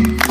ๆ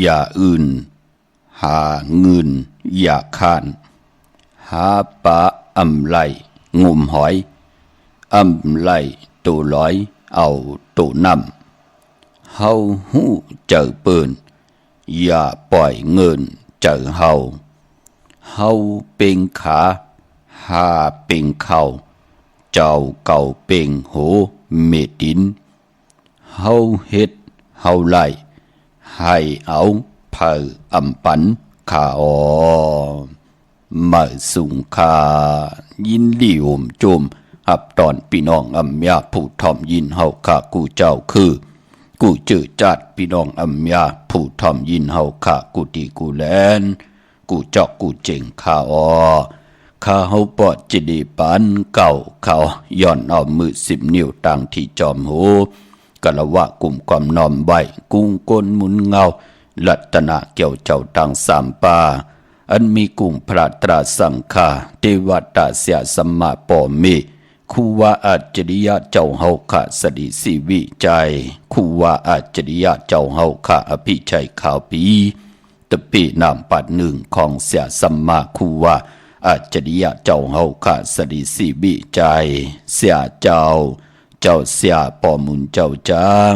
อย่าอื่นหาเงินอย่าคานหาปลาอำไรงุมหอยอำไลตัวร้อยเอาตัวนำเฮาหู้เจอปืนอย่าปล่อยเงินเจอเฮาเป็นขาหาเป็นเข่าเจ้าเก่าเป็นโหเมดินเฮาเฮ็ดเฮาไล่ให้เอาเผออำปันขาออมาสุงคายินลี่ห่มโจมหับตอนพี่น้องอำยาผู้ทอมยินเฮาข้ากูเจ้าคือกูเจอจัดพี่น้องอำยาผู้ทอมยินเฮาข้ากูดีกูแลนกูเจาะกูเจ๋งข้าออข้าเฮาปอดจิดีปานเก่าเขาย้อนเอามือ10 นิ้วตั้งที่จอมหูกะละวะกลุ่มความนอมใบกุ้งก้นหมุนเงาลัตนะเกี่ยวเจ้าตัง3 ปาอันมีกลุ่มพระตราสังฆาเทวตาเสียสัมมาปอมิคูวาอัจจริยะเจ้าเฮาขะสดิสิวิจัยคูวาอัจจริยะเจ้าเฮาขะอภิชัยข่าวปีตะปีนามปัดหนึ่งของเสียสัมมาคูวาอัจจริยะเจ้าเฮาขะสดิสิวิจัยเสียเจ้าเสียปอมุนเจ้าจาง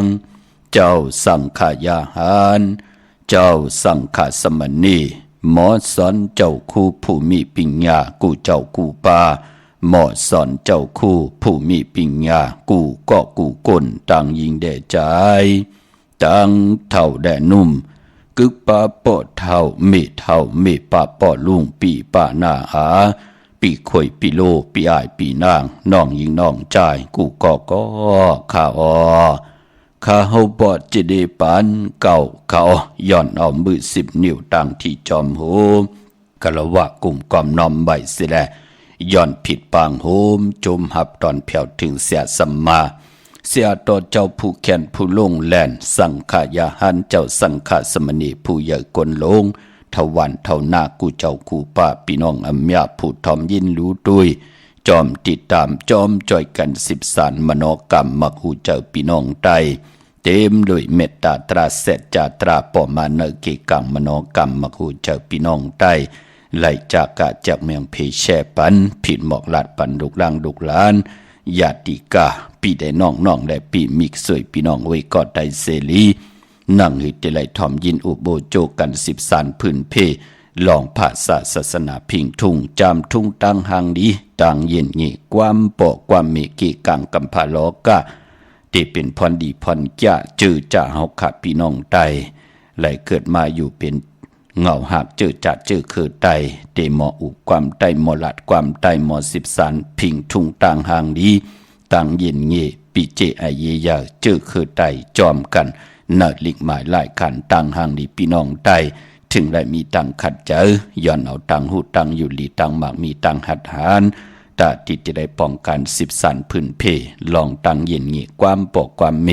เจ้าสังขายาหารเจ้าสังขสมณีหมอสอนเจ้าคู่ผู้มีปัญญากูเจ้ากูปาหมอสอนเจ้าคู่ผู้มีปัญญากูก็กูก้นต่างยิงแด่ใจต่างเท่าแด่นุ่มกึกปาปอดเท่าเมปาปอดลุงปีปาหน้าหาปีข่อยปีโลปีอายปีนางน้องยิงน้องใจกูก็ข้าข้าเฮาปอดจิเดปานเก่าเขาย้อนเอามือ10 นิ้วตั้งที่จอมโหกะละวะกลุ่มความนอมใบเสียแลย้อนผิดปางโหมจมหับตอนแผ่วถึงเสียสัมมาเสียต่อเจ้าผู้แค้นผู้ลงแล่นสังขายาหันเจ้าสังฆสมณีผู้ใหญ่กลลงทวันเท่านากูเจ้ากูป้าพี่น้องอำยาผู้ทอมยินรู้ด้วยจอมติดตามจอมจ่อยกัน10 สารมโนกรรมมักหูเจ้าพี่น้องใดเต็มด้วยเมตตาตราเสจจาตราปอมาเนเกกังมโนกรรมมักหูเจ้าพี่น้องใดไหลจากกะจากเมืองเพแช่ปันผิดหมอกลาดปันดุกล่างดุกลานญาติกาปีได้น้องและปีมิกสวยพี่น้องไว้กอดได้เสรีนั่งหิตไหลทอมยินอุโบโจกัน10 สารพื้นเพลองภาษาศาสนาพิงทุ่งจามทุ่งตั้งหางดีต่างเย็นงี้ความปอกความเมกีกังกัมพาโลกะที่เป็นพรดีพรแก่จื้อจ่าเฮาขะพี่น้องใดไหลเกิดมาอยู่เป็นเงาหักจื้อจ่าจื้อคือใดเตหมออุความใดหมอลัดความใดหมอ10 สารพิงทุ่งต่างหางดีต่างเย็นงี้ปีเจไอเยยาจื้อคือใดจอมกันเนิดลิกหมายหลายขันต่างหางดีพี่น้องใดถึงได้มีตังขัดเจอย้อนเอาตังหูตังอยู่หลีตังหมากมีตังหัดหานตาติดจะได้ป้องกัน10 สารพื้นเพลองตังเย็นงี้ความปอกความเม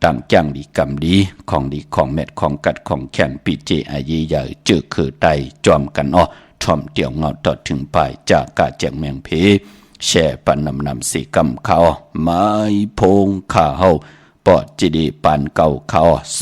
ตังจ้างดีกำดีของดีของเม็ดของกัดของแขนปีเจอายีใหญ่เจอคือไตจอมกันอ้อทอมเตี่ยวเงาตอดถึงปลายจากกาแจกแมงเพแช่ปันนำสีกำเขาไม้พงข้าเฮาปอดจิดีปานเก่าเขา06246499249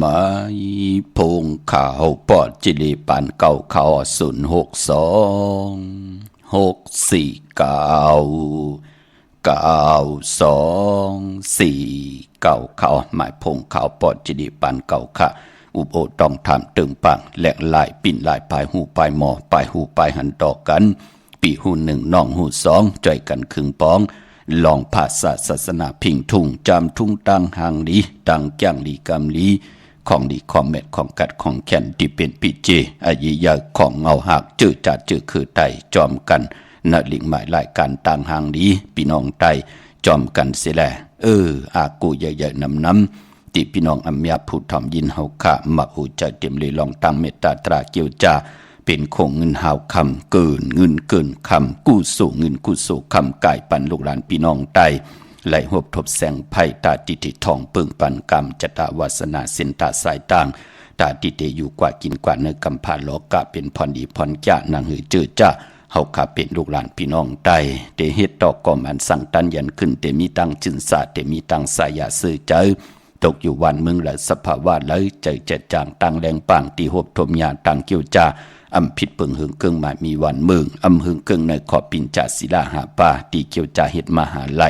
มาพงข่าวปอดจิริปันเก่าเขา062649224เขาหมายพงข่าวปอดจิริปันเก่าค่ะอุบโอต้องทำตึงปังแหลกลายปิ่นลายปลายหูปลายหมอปลายหูปลายหันต่อกันปีหูหนึ่งน้องหูสองจ่อยกันครึ่งปองลองภาษาศาสนาพิงทุ่งจำทุ่งตังหางลีตังจ้างลีกำลีของดีของเม็ดของกัดของแขนที่เป็นปีเจอายิยาของเงาหักจื้อจัดจื้อคือไตจอมกันนาลิงหมายรายการต่างหางลีพี่น้องไตจอมกันเสียแลอากูใหญ่ๆน้ำที่พี่น้องอัมยาผู้ทอมยินเฮาขะมักหูใจเต็มเลยลองตั้งเมตตาตราเกียวจาเป็นคงเงินหาวคำเกินเงินเกินคำกู้สู่เงินกู้สู่คำกายปันลูกหลานพี่น้องไตไหลหบทบแสงไพ่ตาติติทองเปิงปันกรรมจตาวาสนาเส้นตาสายต่างตาติเตอยู่กว่ากินกว่าเนื้อกำพาโลกะเป็นพรดีพรจานังหือเจอจ้าเฮาขาเป็นลูกหลานพี่น้องไตเตเฮ็ดต่อก่อมันสั่งตันยันขึ้นเตมีตังจึนสาเตมีตังสายาซื้อเจอตกอยู่วันเมืองและสภาวะเลยใจเจ็ดจางตังแรงปังตีหบทมยาตังเกียวจาอำผิดเปิงหึงเกิงมามีวันเมืองอำหึงเกิงในขอปินจาศิลาหาป่าตีเกียวจาเฮ็ดมหาไล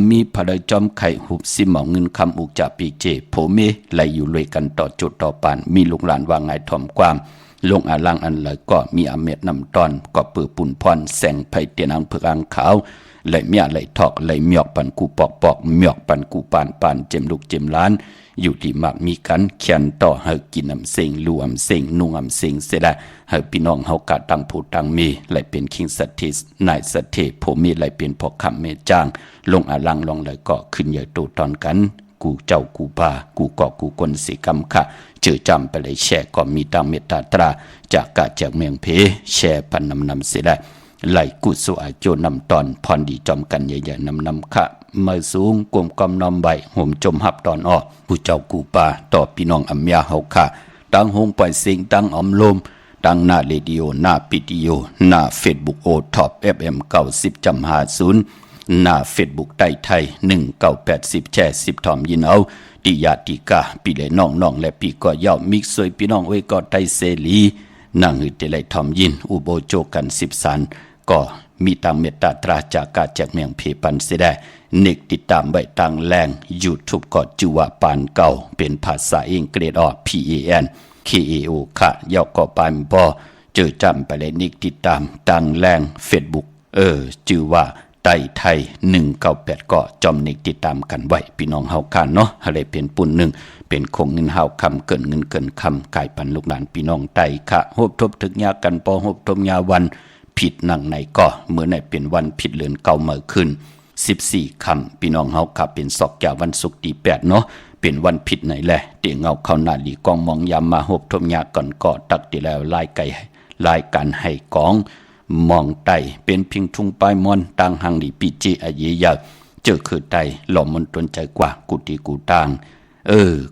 มีพระจอมไข่หุบสิหมองเงินคำอุกจาปีเจโผเมไหลอยู่เลยกันต่อจุดต่อปานมีลูกหลานว่าไงถ่อมความลงอาลังอันเลยก็มีอเมตนำตอนก็เปือปุ่นพรแสงไผ่เตียนอังเผือกอังขาวไหลเมียไหลทอกไหลเมียกปันกูปอกปอกเมียกปันกูปานปานเจมลูกเจมล้านอยู่ที่มักมีกันเขียนต่อให้กินอำเสงลู่อำเสงนุ่งอำเสงเสร็จแล้วให้พี่น้องเฮากะตั้งผู้ตั้งมีไหลเป็นคิงสถิสนายสถิผมมีไหลเป็นพ่อคำเมจ้างลงอาลังลองเลยก็ขึ้นใหญ่โตตอนกันกูเจ้ากูป่ากูเกาะกูคนสิกรรมค่ะเจอจำไปเลยแช่ก็มีตังเมตตาตราจากกะจากเมืองเพแช่พันนำเสียได้ไหลกุศลอาโจนำตอนพรดีจอมกันใหญ่ๆนำค่ะมาสูงกลมกำนำใบห่มจมหับตอนออกผู้เจ้ากูป่าต่อพี่น้องอัมยาเฮาค่ะตั้งหงปล่อยเสียงตั้งอมลมตั้งหน้าเรดิโอหน้าปิดิโอหน้าเฟซบุ๊กโอท็อป FM 90.50หน้าเฟซบุ๊กไต้ไทย1980แช่10ทอมยินเอาติยาติกาปีเลยน้องและปีก็ย่อมมิกซวยพี่น้องไว้ก็ไตเสรีนั่งหือเตไลทอมยินอุโบโจกัน10สันก็มีตังเมตตาตราจากกาจากเมียงเพปันเสได้เน็กติดตามไว้ตังแรง YouTube ก็จือว่าปานเก่าเป็นภาษาอังกฤษPAN KAO ค่ะย่อก็ปานบ่เจอจำไปเลยเน็กติดตามตังแรง Facebook จือว่าไต้ไทย198ก็จอมเน็กติดตามกันไว้พี่น้องเฮากันเนาะอะไรเป็นปุ่นหนึ่งเป็นคงเงินเฮาคำเกินเงินเกินคำกายปันลูกหลานพี่น้องไต้ค่ะฮบทบถึกยากันปอฮบทบยาวันผิดหนังในก็เมื่อในเป็นวันผิดเลือนเก่าเมื่อขึ้น14ค่ำพี่น้องเฮาขับเป็นศอกแก่วันศุกร์ที่8เนาะเป็นวันผิดไหนแหละเตียงเงาเข้าหน้าหลีกองมองยามมาฮบทบยาก่อนก็ตักที่แล้วลายไก่ลายการให้กองมองไตเป็นพิงทุ่งปลายมอนต่างหังหลีปีจีอาเยยาเจอคือไตหล่อมนตนใจกว่ากุฏิกูต่าง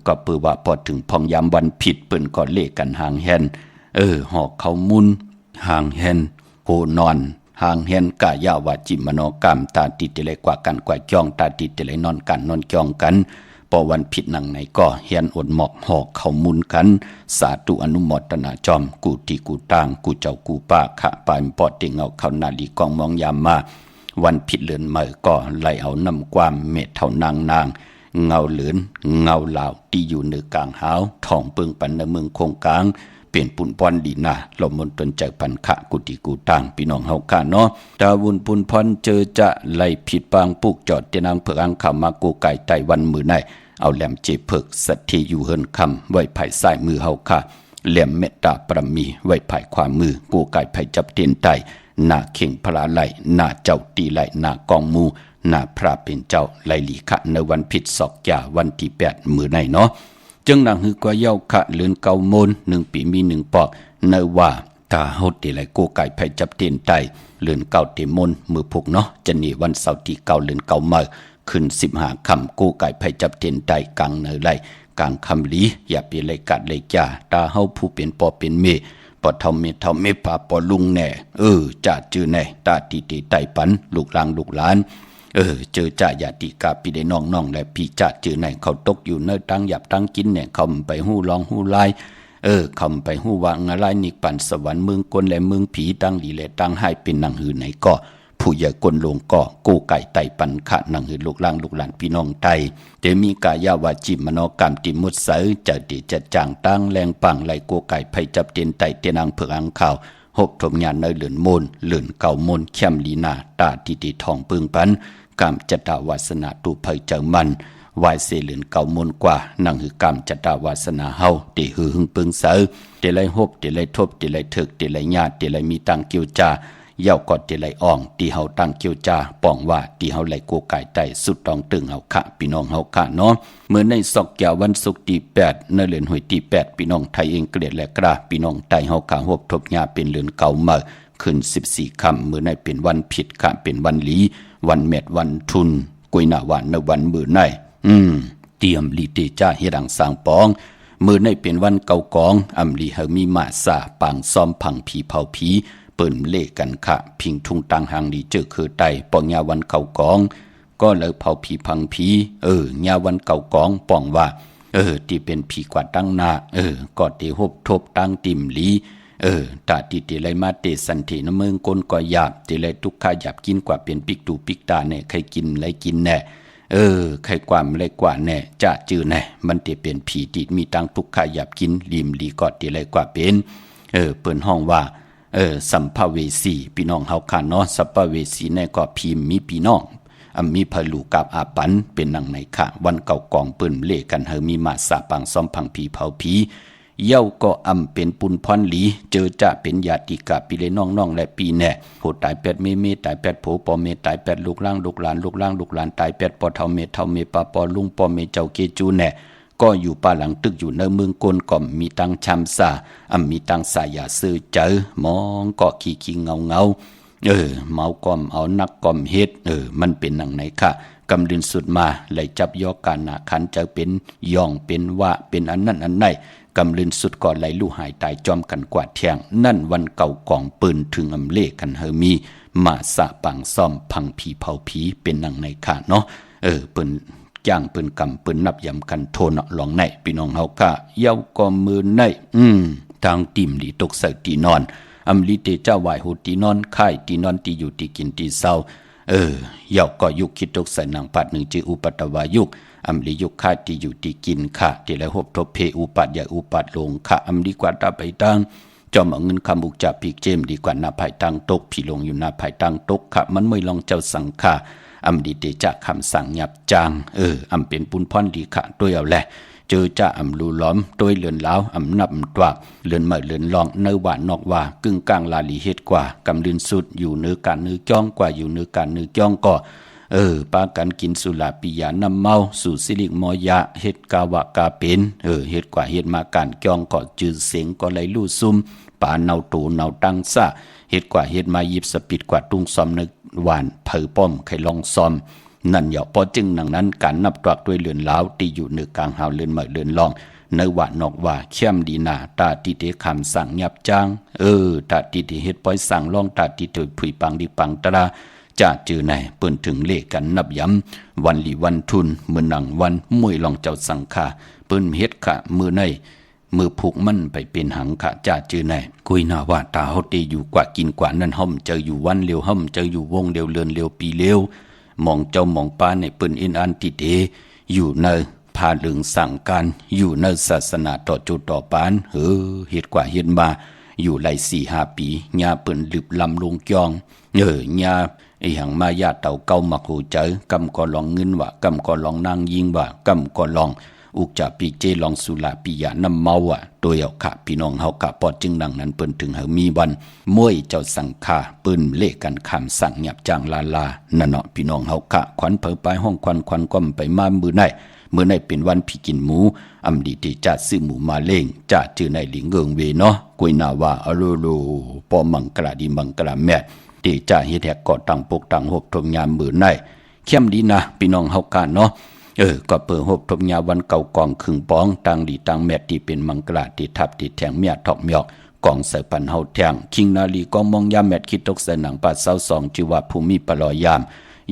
ก็เปือว่าพอถึงพองยามวันผิดเปิ้นก็เลกันหางแฮนหอกเขามุนหางแฮนโหนอนหางแฮนกายาวาจิมโนกรรมตาติดเตเลยกว่ากันกว่าจ้องตาติดเตเลยนอนกันนอนจ้องกันพอวันผิดหนังไหนก็เฮียนอดหมอกหอกเขามุนกันสาธุอนุโมทนาจอมกูติกูต่างกูเจ้ากูป้าขะปายปอดเต็งเอาเขานาลีกองมองยามมาวันผิดเลือนเมื่อก็ไล่เอานำความเมตเท่านางเงาเหลือนเงาเหล่าที่อยู่เหนือกลางหาวทองเปิงปันในเมืองคงกลางเป็นปุ่นพรดีนาลมมนตนใจพันขะกุติกูต่างพี่น้องเฮาค่ะเนาะตาวุนปุ่นพรเจอจะไล่ผิดปางปุกจอดเตนางเผือกอังขามากูไก่ไต้วันมือในเอาแหลมเจเพิกสัตทีอยู่เฮินคำไว้ภายซ้ายมือเฮาค่ะแหลมเมตตาปรมีไว้ภายขวามือกูไก่ภายจับเตียนไตหน้าเข่งพลาไหลหน้าเจ้าตีไหลหน้ากองมูหน้าพระเป็นเจ้าไลลีขะในวันผิดศอกยาวันที่8มือในเนาะจึงนางหือกว่าเย้าขะเลือนเก่าโมน1ปีมี1ปอกในว่าตาเฮาติไหลกูไก่ภายจับเตียนไตเลือนเก่าเตมนมือพุกเนาะจะนี่วันเสาร์ที่9เลือนเก่าเมื่อขึ้น15ค่ำกูไก่ไผจับเตียนไตกลางเนไลกลางคำลีอย่าเปเลยกัดเลยจ้าตาเฮาผู้เป็นปอเป็นเมปอเท่าเมปาปอลุงแน่จ่าจื้อแน่ตาตีไตปันลูกหลาน เจอจ่าญาติกาพี่ได้น้องๆและพี่จ่าเจอไหนเขาตกอยู่เนื้อตั้งหยับตั้งกินเนี่ยเขาไปหู้ลองหู้ลายคำไปหู้ว่างอะไรนิปันสวรรค์เมืองกลและเมืองผีตั้งดีและตั้งให้เป็นหนังหือไหนก็ผู้ใหญ่กลลงก็กู้ไก่ไตปันขะหนังหือลูกล่างลูกหลานพี่น้องไตเดมีกายาวาจิมโนกรรมติมุดเสจะดีจะจางตั้งแรงปังไหลกู้ไก่ไผจับเตียนไตเตียนางเผือกอังข่าวหบถมยานในเหลือนมนเหลือนเก่ามนเข้มลีนาตาติติทองปึงปันกรรมจตาวาสนาตูไผเจอมันวายเสเหลือนเก่ามนกว่านังหือกรรมจตาวาสนาเฮาเตหือหึงปึงเสเตไลหบเตไลทบเตไลเถิกเตไลญาติเตไลมีตังเกียวจาเย่ากอดเตไลอ่องตีเฮาตั้งเกียวจาป้องว่าตีเฮาไหลโกไก่ไตสุดตองตึงเฮาขะพี่น้องเฮาขะเนาะเมื่อในศอกยาวันศุกร์ที่8ในเดือนหวยที่8พี่น้องไทยเองเกลียดและกราพี่น้องไตเฮาขะหบทบญาเป็นเดือนเก่ามาขึ้น14ค่ำเมื่อในเป็นวันผิดขะเป็นวันหลีวันเม็ดวันทุนกุยหน้าวันในวันมื้อในเตรียมลีเตจ้าเฮดังสางปองมือในเป็นวันเก่ากองอำลีเฮมีมาซาปางซ้อมพังผีเผาผีเปิ้นเล่กันขะพิงทุ่งตังหางดีเจอคือไตปองยาวันเก่ากองก็เลยเผาผีพังผียาวันเก่ากองป้องว่าที่เป็นผีกว่าตั้งนาก็เตหบทบตั้งติ่มลีตาติเตไลมาเตสันเถนเมืองกนก็หยาบเตไลทุกข้าหยาบกินกว่าเป็นปิกตูปิกตาเนี่ยใครกินไรกินแน่ใครกว่าไม่ไรกว่าแน่จะจื้อแน่มันจะเป็นผีติดมีตังทุกข้าหยาบกินริมลีกอดเตไลกว่าเป็นเปิ้นห้องว่าสัมภเวสีพี่น้องเฮาค่ะเนาะสัมภเวสีในก็พิมพ์มีพี่น้องมีพลูกับอาปันเป็นนังในค่ะวันเก่ากองปืนเล่กันเฮมีมาสาปังซ้อมพังผีเผาผีเย้าก็เป็นปุนพรหลีเจอจะเป็นญาติกาพี่เลยน้องๆและปีแน่โหตาย8เมตาย8โผปอเมตาย8ลูกล่างลูกหลานลูกล่างลูกหลานตาย8ปอเท่าเมปาปอลุงปอเมเจ้าเกจูแน่ก็อยู่ป่าหลังตึกอยู่ในเมืองกลก่อมมีตังชำซามีตังสายาซื้อเจอมองก็ขี้เงาเมาก่อมเอานักก่อมเฮ็ดมันเป็นหนังไหนค่ะกำลินสุดมาเลยจับยอกการนาคันจะเป็นย่องเป็นว่าเป็นอันนั้นอันไหนกำลินสุดก่อนไหลลู่หายตายจอมกันกว่าแทงนั่นวันเก่ากองปืนถึงอำเล่กันเฮมีมาสะปังซ่อมพังผีเผาผีเป็นหนังไหนค่ะเนาะปืนย่างปืนกำปืนนับยำกันโทนหลองในพี่น้องเฮาค่ะเย้าก็มือในทางติ่มดีตกใส่ตีนอนอำลิเตเจ้าไหวหูตีนอนค่ายตีนอนตีอยู่ตีกินตีเศร้าเย้าก็ยุคคิดตกใส่นางปัดหนึ่งจืออุปัตตวายุคอำลิยุคค่ายตีอยู่ตีกินค่ะที่แล้วหบทบเพอุปัตยาอุปัตลงค่ะอำลิกว่าตาไปตั้งจอมเอาเงินคำบุกจับปีกเจมดีกว่านาภายตั้งตกผีลงอยู่นาภายตั้งตกค่ะมันไม่ลองเจ้าสังค่ะอำดีเตจะคำสั่งหยับจางเป็นปุนพรดีค่ะด้วยเอาแหละเจอจะลูล้อมด้วยเลือนล้าวนับตวกเลือนเหมือเลือนลองเนื้อหวานนอกว่ากึ่งกลางลาลีเฮ็ดกว่ากำลืนสุดอยู่เนื้อการเนื้อจ้องกว่าอยู่เนื้อการเนื้อจ้องก็ปากันกินสุราปิยาน้ำเมาสู่สิริมอยะเฮ็ดกาวะกาเป็นเฮ็ดกว่าเฮ็ดมาการจ้องก็จืดเสียงก็ไหลลู่ซุ่มป่าเนาตูเนาตั้งซะเฮ็ดกว่าเฮ็ดมายิบสปิดกว่าตุ้งซอมนึกหวานเผอป้อมไข่ลองซอมนั่นอย่าพอจึงดังนั้นการนับตวักด้วยเลือนล้าวที่อยู่เนื้อกลางหาวเลือนเหมือเลือนลองเนื้อหวานนอกว่าเข้มดีนาตาติเตคำสั่งหยับจางตาติเตเฮ็ดปล่อยสั่งลองตาติเตผุยปังดีปังตราจะจือไหนเปิ้นถึงเลขกันนับย้ำวันลีวันทุนเมื่อนังวันมวยลองเจ้าสังฆาเปิ้นเฮ็ดขะมือในมือผูกมันไปเป็นหังขะจ่าจือไหนกุยนาว่าตาเฮาเตอยู่กว่ากินกว่านั่นห่มเจออยู่วันเร็วห่มเจออยู่วงเร็วเลือนเร็วปีเร็วมองเจ้ามองป้าในเปิ้นอินอันติเตอยู่ในพาลึงสั่งการอยู่ในศาสนาต่อจุดต่อปานเฮ็ดกว่าเฮ็ดมาอยู่ไหล4-5 ปีญาเปิ้นลึบลำลงจองญาหังมายาเต่าเก่ามักหูเจอกำก็ลองเงินว่ากำก็ลองนางยิงว่ากำก็ลองอุกจะปีเจลองสุลาปิยาน้ำเมาตัวเอาค่ะพี่น้องเฮากะปอดจึงดังนั้นเปิ้นถึงเฮามีวันมวยเจ้าสังฆาปืนเลกันคำสั่งหยับจางลานั่นเนาะพี่น้องเฮากะขวัญเผอไปห้องควันก้มไปมามือในเป็นวันพี่กินหมูอำดีที่จะซื้อหมูมาเล่งจะจื้อในหลิงเกิงเวเนาะกุยนาว่าอโลโลปอมังกะดีมังกะแม่ที่จะเฮ็ดแหกก่อตั้งปกตั้งหบทมยามมือในเข้มดีนะพี่น้องเฮากะเนาะก็เปิดหบทมยาวันเก่ากองครึ่งป้องตังดีตังแม่ที่เป็นมังกะที่ทับที่แทงเมียทอกเมียกกองใส่ปันเฮาแทงคิงนาลีกองมองยามแม่คิดตกใส่หนังปัดเสา2ชื่อว่าภูมิปลอยยาม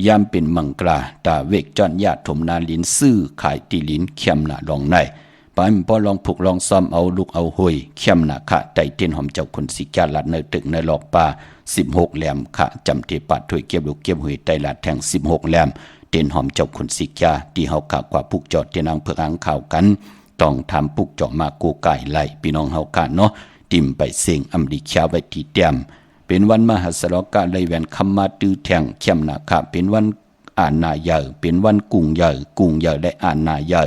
ยามเป็นมังกราตาเวกจอนญาติถมนาลินซื้อขายตีลินเข้มหน้าลองในปานพอลองผูกลองซ้อมเอาลูกเอาห้อยเข้มหน้าขะไตเตียนหอมเจ้าคนสิกาลัดในตึกในหลอกป่า16แหลมขะจำเทปัดถวยเก็บลูกเก็บห้อยไตลาดแทง16แหลมเตียนหอมเจ้าคนสิกาที่เฮากะกว่าผูกจอดเตียนางเพื่ออังข่าวกันต้องทำปุกเจาะมากูไก่ไล่พี่น้องเฮากะเนาะติมไปเสียงอำดิชาไว้ที่เตียมเป็นวันมหัสรกะไลแวนคำมาตื้อแทงเข้มหน้าขะเป็นวันอ่านนาใหญ่เป็นวันกุ้งใหญ่กุ้งใหญ่ได้อ่านนาใหญ่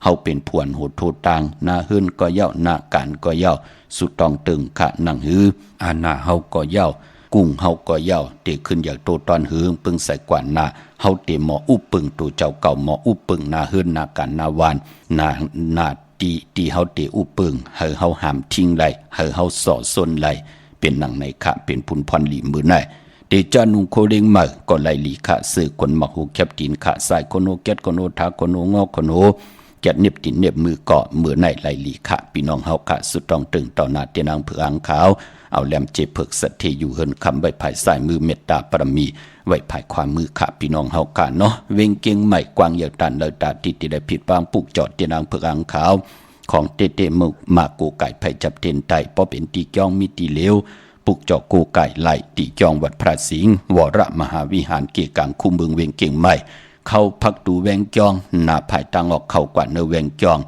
เฮาเป็นผวนโหดโทต่างนาหื้นก็เย้านาการก็เย้าสุดต้องตึงขะนังหืออ่านนาเฮาก็เย้ากุ้งเฮาก็เย้าเตขึ้นอย่างโตตอนหือปึงใส่กว่านาเฮาเตหมออุปึงตัวเจ้าเก่าหมออุปึงนาหื้นนาการนาวานนาตีเฮาเตอุปึงเฮาหามทิ้งไหลเฮาส่อซนไหลเป็นหนังในขะเป็นพุนพรหลีมือไหนเดจานุงโคเรงมาก็ไล่ลีขะซื้อคนมักหูแคบตีนขะสายคนโนเก็ดคนโนทาคนโนงอคนโนแกะเน็บตินเน็บมือเกาะมือในไล่ลีขะพี่น้องเฮาขะสุดต้องตึงต่อหน้าเตียนางเผืออังขาวเอาแหลมเจเพิกสัตเทอยู่เฮินคำไว้ภายซ้ายมือเมตตาปรมีไว้ภายขวามือขะพี่น้องเฮาขะเนาะเวงเก่งใหม่กวางเหยียดตันเลยตาติได้ผิดบางปุกจอดเตียนางเผืออังขาวของเตมึกมากูไก่ไผจับเตียนไตเพราะเป็นตีจ้องมีตีเลวปุกเจาะกูไก่ไล่ตีจองวัดพระสิงห์วรมหาวิหารเกียกังคุมเมืองเวียงเก่งใหม่เข้าพักดูแวงจองหน้าภายตังออกเข้ากว่าเนแวงจอง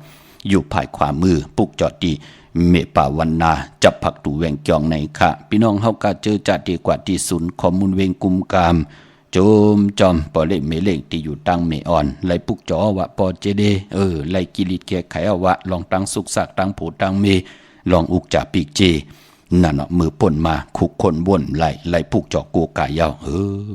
อยู่ภายขวามือปุกเจาะตีเมป่าวันนาจับพักดูแวงจองในค่ะพี่น้องเฮากะเจอจัดดีกว่าที่ศูนย์ข้อมูลเวงกุมกามโจมจอมปอเล่เมเล่งที่อยู่ตังเมอ่อนไล่ปุกเจาะวะปอเจเดไล่กิริตแก่ไขเอาวะลองตังสุกสักตังผูตังเมลองอุกจ่าปีกเจนั่นเนาะมือป่นมาคุกคนบ่นไล่ผูกเจาะกูกายาว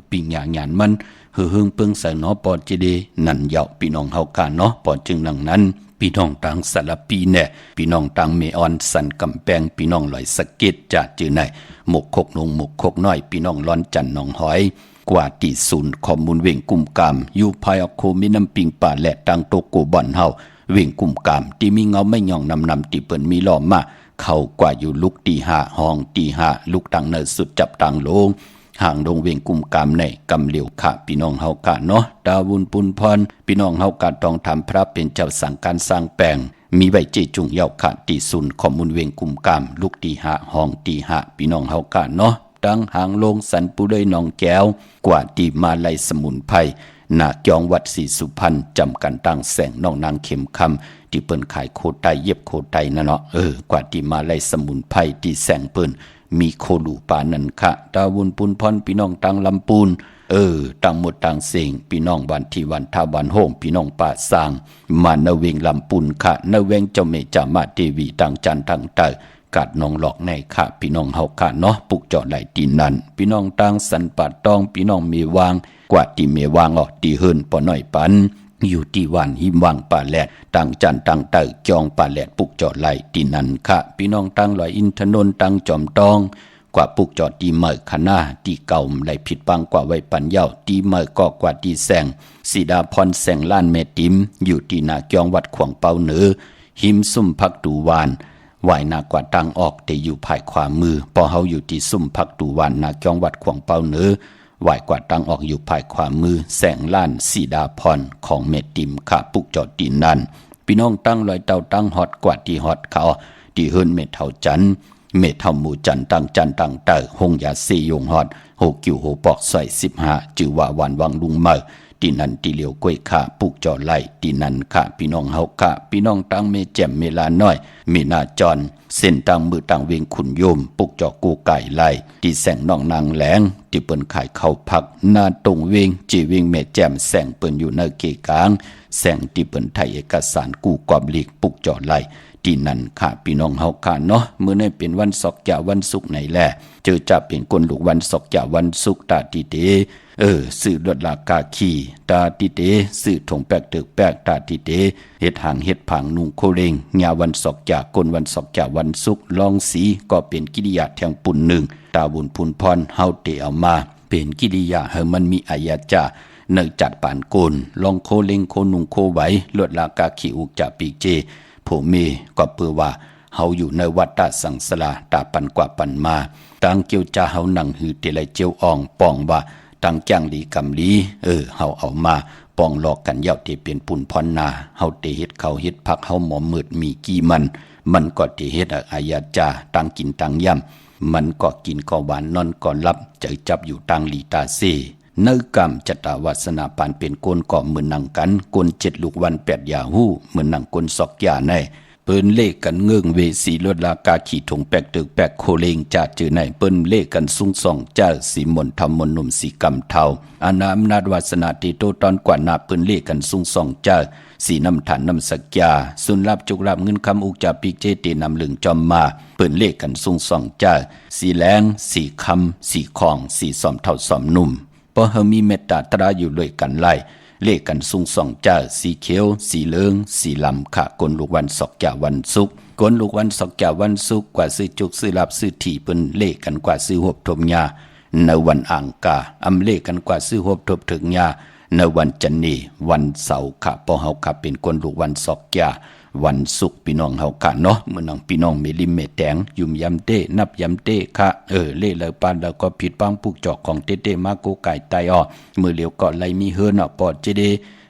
ปิงหยางหยานมันเฮืองเปิงใส่เนาะปอจีเดนั่นยาวพี่น้องเฮากาเนาะปอจึงนังนั้นพี่น้องต่างสารปีแน่พี่น้องต่างเมออนสันกำแพงพี่น้องลอยสะเก็ดจัดจื้อไหนหมกคกนงหมกคกน้อยพี่น้องร้อนจันน้องหอยกว่าที่ศูนย์ข้อมูลเวงกุมกามอยู่ภายโคมีน้ำปิงป่าและตังโตโกบ่อนเฮาเวงกุมกามที่มีเงาไม่ย่องนำที่เปิ้นมีล้อมมาเข้ากว่าอยู่ลุกตีห้าห้องตีห้าลุกตังเนอสุดจับตังโลงห่างลงเวียงกุมกามในกำเหลียวขะพี่น้องเฮากะเนาะดาวุนปุนพรพี่น้องเฮากะต้องทำพระเป็นเจ้าสั่งการสร้างแปลงมีไว้เจจุงเยาขะตีซุนข้อมูลเวียงกุมกามลุกตีห้าห้องตีห้าพี่น้องเฮากะเนาะดังห่างลงสันปุเลยน้องแก้วกว่าตีมาไลสมุนไพรนาจองวัดศรีสุพรรณจำกันตั้งแสงน้องนางเข็มคำที่เปิ้นขายโคไตเย็บโคไตนั่นเนาะกว่าที่มาไล่สมุนไพรที่แสงเปิ้นมีโคลูปานันคะดาวุนปุนพรพี่น้องตังลำปูนตังหมดตังเสียงพี่น้องวันที่วันทาวันโฮมพี่น้องป่าสร้างมาเนเวงลำปูนค่ะเนเวงเจ้าเมจามาเทวีตังจันตังเตกัดน้องหลอกในค่ะพี่น้องเฮาค่ะเนาะปุกเจาะไหลตีนันพี่น้องตังสันปัดตองพี่น้องมีวางกว่าที่เมวางออกที่เฮิรนปอน้อยปันอยู่ที่วันหิมวังป่าแหลดตังจันตังเตอจองป่าแหลดปุกจอดไหลตีนันค่ะพี่น้องตังลอยอินทนนตังจอมตองกว่าปุกจอดตีเมอคณาตีเก่าไหลผิดปังกว่าไว้ปันเย้าตีเมอก็กว่าตีแสงสีดาพรแสงล้านเมติมอยู่ที่นาจองวัดขวงเปาเหนือหิมซุ่มพักดูวานไหวนากว่าตังออกแต่อยู่ภายขวามือพอเฮาอยู่ที่ซุ่มพักดูวานนาจองวัดขวงเปาเหนือไหวกว่าตังออกอยู่ภายขวามือแสงล้านสีดาพรของเมติมขาปุกจอดตีนั่นพี่น้องตั้งลอยเตาตั้งฮอดกว่าที่ฮอดเขาที่เฮิรนเมเท่าจันเมเท่าหมู่จันตังจันตังเตอหงยาซียงฮอดโหกิวโหปอกใส่15จือว่าวันวังลุงเมอตีนันตีเหลียวกล้วยขาปุกจอดไหลตีนันขาพี่น้องเฮาขาพี่น้องตั้งเมแจ่มเมลาน้อยเมนาจรเส้นตังมือตังเวงขุนโยมปุกจอกูไก่ไหลตีแสงน้องนางแหลงที่เปิ้นขายเข้าพักหน้าตรงเวงจีเวงเมแจ่มแสงเปิ้นอยู่ในเกกลางแสงที่เปิ้นไทยเอกสารกูกอบลีกปุกจอดไหลที่นั่นค่ะพี่น้องเฮาค่ะเนาะมื้อนี้เป็นวันศกยาวันศุกร์ไหนแหละเจอจะเป็นคนลูกวันศกยาวันศุกร์ตาติเตสื่อลดลากาขีตาติเตสื่อถงแปกตึกแปกตาติเตเฮ็ดหางเฮ็ดผังนุงโคเรงญาวันศกยากลวันศกยาวันศุกร์ลองสีก็เป็นกิริยาแทงปุ่นหนึ่งตาบุญพุนพรเฮาเตเอามาเป็นกิริยาเฮมันมีอายาจาเนิกจัดปานโกนลองโคเรงโคนุงโคไหวลดลากาขีอุกจะปีเจผู้มีก็เพื่อว่าเฮาอยู่ในวัฏฏะสังสารตาปันกว่าปันมาตังเกียวจาเฮานั่งหือเตไลเจียวอ่องป้องว่า ตั้งจ้างลีกำลีเฮาเอามาปองหลอกกันเย้าที่เป็นปุ่นพรนาเฮาเตเฮ็ดข้าวเฮ็ดผักเฮาหมอมืดมีกี่มันก็ที่เฮ็ดอาญาจาตั้งกินตั้งย่ำมันก็กินก็หวานนอนก็หลับใจจับอยู่ตั้งลีตาเซเนื้อกรรมจตาวาสนาปานเป็นโกนเกาะเหมือนนังกันโกน7ลูกวัน8ยาหู้เหมือนนังโกนซอกยาในเปิ้นเลขกันเงื่องเวสีลดลากาขี่ถงแปกตึกแปกโคเลงจาจือในเปิ้นเลขกันสุงส่องเจ้าสีมนทำมนนุ่มสีกำเทาอาณาอำนาจวาสนาติโตตอนกว่านาเปิ้นเลขกันสุงส่องเจ้าสีน้ำฐานน้ำสักยาสุนรับจุกรับเงินคำอุกจาปิกเจตีนำลึงจอมมาเปิ้นเลขกันสุงส่องเจ้าสีแรงสีคำสีของสีสอมเท่าสอมนุ่มเพราะเฮามีเมตตาตราอยู่ด้วยกันไล่เลขกันสุงส่องเจ้าสีเขียวสีเหลืองสีลำขะกลลูกวันศอกจาวันศุกร์กลลูกวันศอกจาวันศุกร์กว่าซื้อจุกซื้อลับซื้อที่เปิ้นเลขกันกว่าซื้อหบทมยาในวันอังคารอำเลขกันกว่าซื้อหบทบถึงยาในวันจันนีวันเสาร์ขะพอเฮาขะเป็นกลลูกวันศอกจาวันศุกร์พี่น้องเฮาขะเนาะมื้อนังพี่น้องเมลิมเมแตงยุ่มยำเต้นับยำเต้ค่ะเล่เลยปานแล้วก็ผิดปังปุกจอกของเต้ๆมาโกไก่ไตอ้อมื้อเหลียวก็ไลมีเฮือนปอดเจเด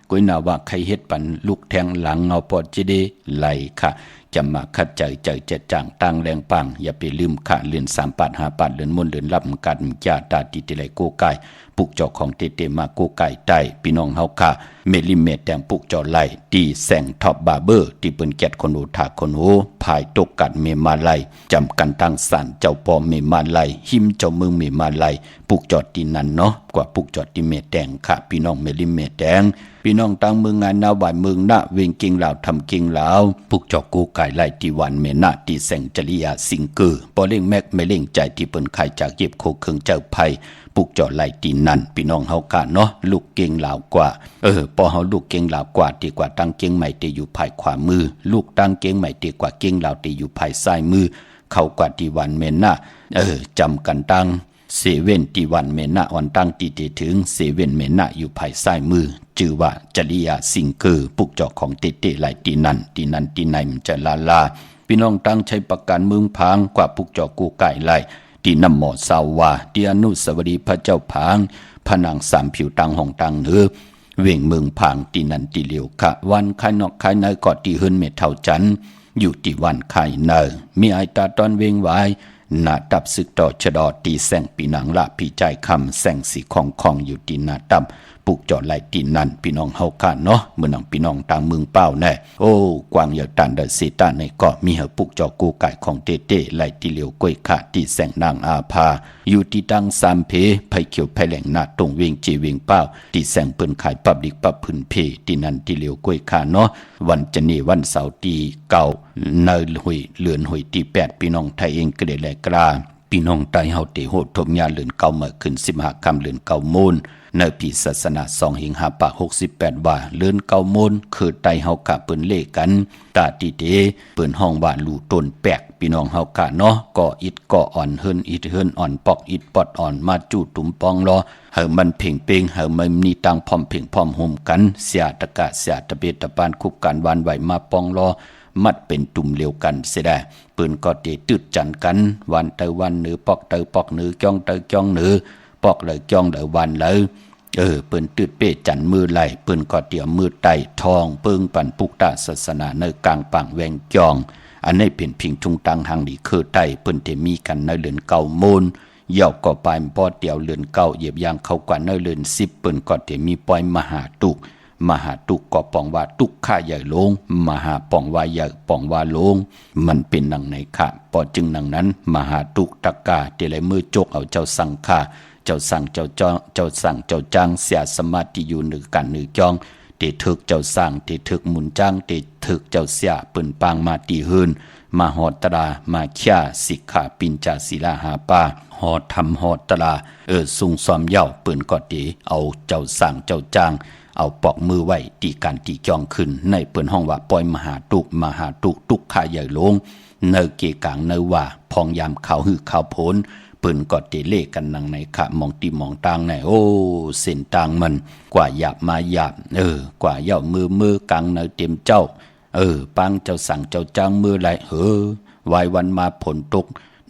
กุยนาว่าใครเฮ็ดปันลูกแทงหลังเอาปอดเจเดไหลค่ะจะมาคัดใจเจ็ดจ่างตั้งแรงปังอย่าไปลืมค่ะเลือน3 บาท 5 บาทเลือนมนต์เลือนรับกันญาตาติติไหลโกไก่ปุกจอกของเต้ๆมาโกไก่ไตพี่น้องเฮาค่ะเมลิเมแตงปุกจอไหลตีแสงท็อปบาร์เบอร์ที่เปิ้นแกดคนโอทาคนโหภายตกกัดเมมาไลจำกันตั้งสันเจ้าปอเมมาไลหิมเจ้าเมืองเมมาไลปุกจอดที่นั่นเนาะกว่าปุกจอดที่เมแตงค่ะพี่น้องเมลิเมแตงพี่น้องตั้งเมืองงานนาบ่ายเมืองหน้าเวงกิงลาวทำกิงลาวปุกจอกกูไก่ไล่ที่วันเมนาที่แสงจริยาสิงเกอร์ปอเล่งแม็กไม่เล่งใจที่เปิ้นไข่จากเย็บโคเครื่องเจ้าไผ่ปุกจอไล่ตีนั่นพี่น้องเฮากะเนาะลูกเก่งลาวกว่าพอเฮาลูกเก่งลาวกว่าดีกว่าตั้งเก่งใหม่ที่อยู่ภายขวามือลูกตั้งเก่งใหม่ดีกว่าเก่งลาวที่อยู่ภายซ้ายมือเข้ากว่าที่วันเมน่าจำกันตั้งเซเว่นที่วันเมน่าวันตั้งที่ถึงเซเว่นเมน่าอยู่ภายซ้ายมือชื่อว่าจริยาสิงเกอร์ปุกจอของเต้ๆไล่ตีนั่นที่ไหนมันจะลาพี่น้องตั้งใช้ประกันเมืองพางกว่าปุกจอกูไก่ไล่ที่นำหมอสาวาที่อนุสาวรีย์พระเจ้าพางผนังสามผิวตังห้องตังเนื้อเว่งเมืองพางที่นันที่เหลียวขะวันคายนอกคายในกอดที่เฮินเมเท่าจันอยู่ที่วันคายเนอมีไอตาตอนเวงไว้หน้าตับซึกต่อชะดอตีแสงปีหนังละพี่ใจคำแสงสีของอยู่ที่หน้าตับปุกจอดไหลตีนั่นพี่น้องเฮาคาเนาะเมื่อนังพี่น้องต่างเมืองเป้าแน่โอ้กวางเหยาตันเดอซีตาในเกาะมีเฮาปุกจอกูไก่ของเต้ไหลตีเหลียวกล้วยขาที่แสงนางอาภาอยู่ที่ตั้ง3 เพไผเขียวไผแหลงหน้าตรงเวงจีเวงเป้าที่แสงเปิ้นขายปับดิกปับพื้นเพที่นั่นที่เหลียวกล้วยขาเนาะวันจันนี้วันเสาร์ที่9เนยหุยเลือนหุยที่8พี่น้องไทยเองก็ได้แลกราพี่น้องไทยเฮาเตโหดทมยาเลือนเก่าเมื่อขึ้น15 ค่ำเลือน9 มูลในปีศาสนา2 หิงหาปะ68ว่าเลือน9 มูลคือไตเฮากะเปิ้นเลกันตาติเตเปิ้นห้องว่าลู่ต้นแปกพี่น้องเฮากะเนาะก่ออิดก่ออ่อนเฮินอิดเฮินอ่อนปอกอิดปอดอ่อนมาจู่ตุ่มปองรอเฮามันเพ่งเป้งเฮามันมีตังพร้อมเพ่งพร้อมห่มกันเสียตะกะเสียตะเบตะปานคุบกันวานไหวมาปองรอมัดเป็นตุ่มเลียวกันเสียได้ปืนก็เตตืดจันกันวันเตวันเนือปอกเตปอกเนือจ้องเตจ้องเนือปอกเลยจ้องเลยวันเลยเปิ้นตืดเป้จันมือไหลเปิ้นก็เตียวมือไตทองเปิ้งปันปุกตาศาสนาในกลางปังแวงจองอันนี้เป็นพิงทุงตังหังดีคือไตเปิ้นเตมีกันในเลือน9 มูลเหย่าก็ปลายปอเตียวเลือน9เหยียบยางเข้ากว่าในเลือน10เปิ้นก็เตมีปล่อยมหาตุกก็ปองว่าตุกข้าใหญ่ลงมหาปองว่าใหญ่ปองว่าลงมันเป็นนังในค่ะปอจึงนังนั้นมหาตุกตะกาเตไหลมือจกเอาเจ้าสังฆาเจ้าสั่งเจ้าจองเจ้าสั่งเจ้าจ้างเสียสมาธิอยู่หนึ่งกันหนึ่งจองเตถึกเจ้าสั่งเตถึกหมุนจ้างเตถึกเจ้าเสียปืนปางมาตีหืนมาหอตรามาข่าสิกขาปิญจาศิลาหาปาหอทำหอตราสุงซ้อมเย่าปืนก็ตีเอาเจ้าสั่งเจ้าจ้างเอาปอกมือไว้ตีการตีจองขึ้นในเปิ้นห้องว่าปล่อยมหาตุกตุกขาใหญ่ลงเนเกกางเนว่าพองยามเขาหือเขาโผนปืนก็เตเลกันนังในขะมองตีมองตางในโอ้เส้นตางมันกว่าหยาบมาหยาบกว่าเย่ามือกังในเต็มเจ้าปังเจ้าสั่งเจ้าจ้างมือไหลวายวันมาผลตก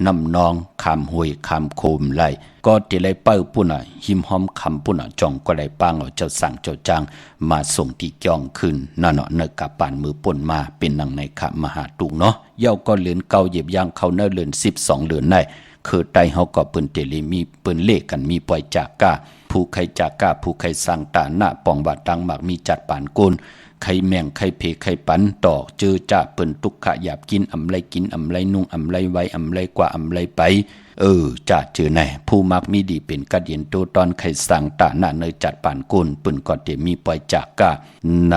นำนองคำหวยคำโคมไหลก็ติไลเป้าปุ่นอ่ะหิมหอมคำปุ่นอ่ะจองก็ไลปางเอาเจ้าสั่งเจ้าจางมาส่งที่จ้องขึ้นนั่นเนาะเนกะปานมือป่นมาเป็นนังในขะมหาตุงเนาะเย้าก็เหลือนเก่าเหยียบย่างเขาเนเลือน12เหลือนได้คือไตเฮาก็เปิ้นเตลีมีเปิ้นเลขกันมีปล่อยจากกาผู้ใครจากกาผู้ใครสร้างตาหน้าปองบาดตังหมากมีจัดปานกุนไข่แมงไข่เพไข่ปันตอกเจอจ่าเปิ้นทุกขะหยาบกินอำไรกินอำไรนุ่งอำไรไว้อำไรกว่าอำไรไปจ่าเจอไหนผู้มักมีดีเป็นกระเดียนโตตอนไข่สั่งตาหน้าเนยจัดปานกุนเปิ้นก็เตมีปล่อยจากกาเน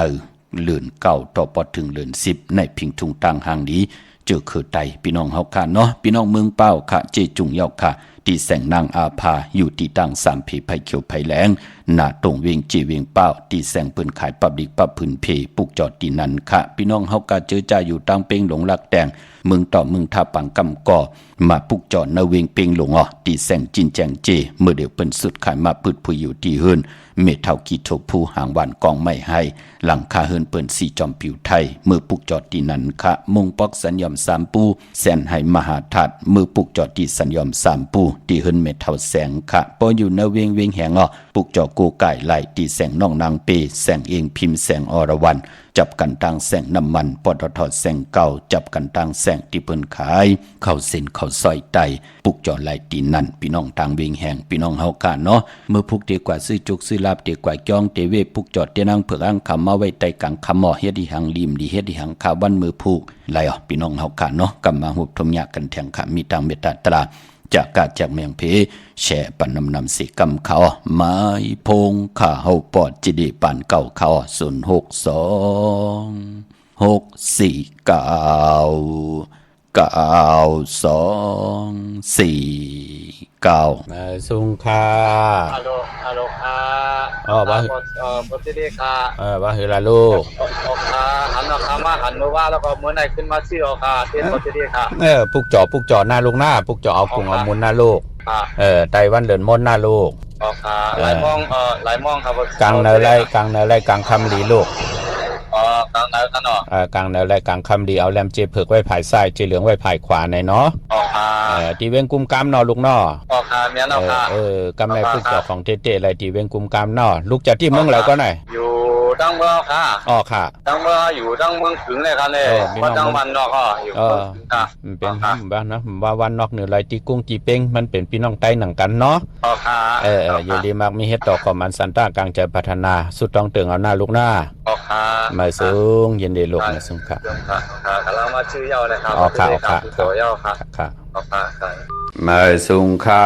เลือนเก่าต่อปอถึงเลือน10ในพิงทุงตังหางดีเจอคือไตพี่น้องเฮาค่ะเนาะพี่น้องเมืองเป้าค่ะเจจุงเยาค่ะที่แสงนางอาภาอยู่ที่ตั้งสามผีไผ่เขียวไผ่แหลงหน้าตรงเวียงจีเวียงเป้าที่แสงปืนขายปับดิกปับพื้นเพปุกจอดที่นั้นค่ะพี่น้องเฮากะเจอจ่าอยู่ตั้งเป้งหลงลักแดงเมืองต่อเมืองท่าปังกำก่อมาปุกจอดนาเวียงเป้งหลงที่แสงจินแจงเจเมื่อเดี๋ยวเปิ้นสุดขายมาพืดผู้อยู่ที่เฮือนเมเท่ากีโทผู้หางหวานกองไม่ให้หลังคาเฮือนเปิ้นสีจอมผิวไทยมือปุกจอดที่นั้นค่ะมงปอกสัญญอมสามปูแสนให้มหาทัดมือปุกจอดที่สัญญอมสามปูที่เฮือนเมเท่าแสงค่ะพออยู่นาเวียงเวียงแหงปุกจอดกูไก่ไหลที่แสงน้องนางเปแสงเองพิมพ์แสงอรวรรณจับกันตั้งแสงน้ำมันปตทแสงเก่าจับกันตั้งแสงที่เปิ้นขายเข้าเส้นเข้าซอยไตปุกจอไหลตีนั่นพี่น้องทางเวียงแหงพี่น้องเฮากันเนาะเมื่อพุกเดีกว่าซื้อจุกซื้อลาบเดีกว่าจ้องเตเวปุกจอดเตนางเผือกอังคำมาไว้ใต้กลางคำหม้อเฮ็ดที่หังริมดีเฮ็ดที่หังขาวันมือผูกไหลพี่น้องเฮากันเนาะกำมาหุบทมยากันแทงขะมีตังเมตตาตราจากกาจากเมียงเพแช่ปันนำสิกำเขาไม้พงข้าเฮาปอดจิดีปานเก่าเขา062 649 สุงคาฮัลโหลค่ะบ้าบทที่ค่ะบ้าฮือละลูกหันออกมาหันมือว่าแล้วก็มือไหนขึ้นมาซี่ออกค่ะเทียนบทที่ค่ะปุกจอหน้าลูกหน้าปุกจอเอากุ้งเอามุนหน้าลูกไต้วันเดินมนหน้าลูกหลายมองครับกลางเนไรกลางคำดีลูกกลางไหนกันเนาะกลางเนไรกลางคำดีเอาแลมเจเผือกไว้ภายซ้ายเจเหลืองไว้ภายขวาในเนาะตีเว้งกุมกามเนาะลูกเนาะเมียเนาะกำไรปุกจอของเต้ๆอะไรตีเว้งกุมกามเนาะลูกจะที่เมืองไหนก็ไหนอยู่ตั้งเมืองค่ะค่ะตั้งเมืองอยู่ตั้งเมืองถึงเลยค่ะเนี่ยว่าตั้งวันนอกก็อยู่ค่ะเป็นบ้านนะว่าวันนอกเหนือไรตีกุ้งจีเป้งมันเป็นพี่น้องไต้หนังกันเนาะค่ะยินดีมากมีเฮ็ดต่อขอมันสันต้ากลางใจพัฒนาสุดต้องเติงเอาหน้าลูกหน้ามาสูงยินดีลูกมาสูงค่ะกำลังมาชื่อเย้าเลยครับค่ะตัวเย้าค่ะมาสูงค่ะ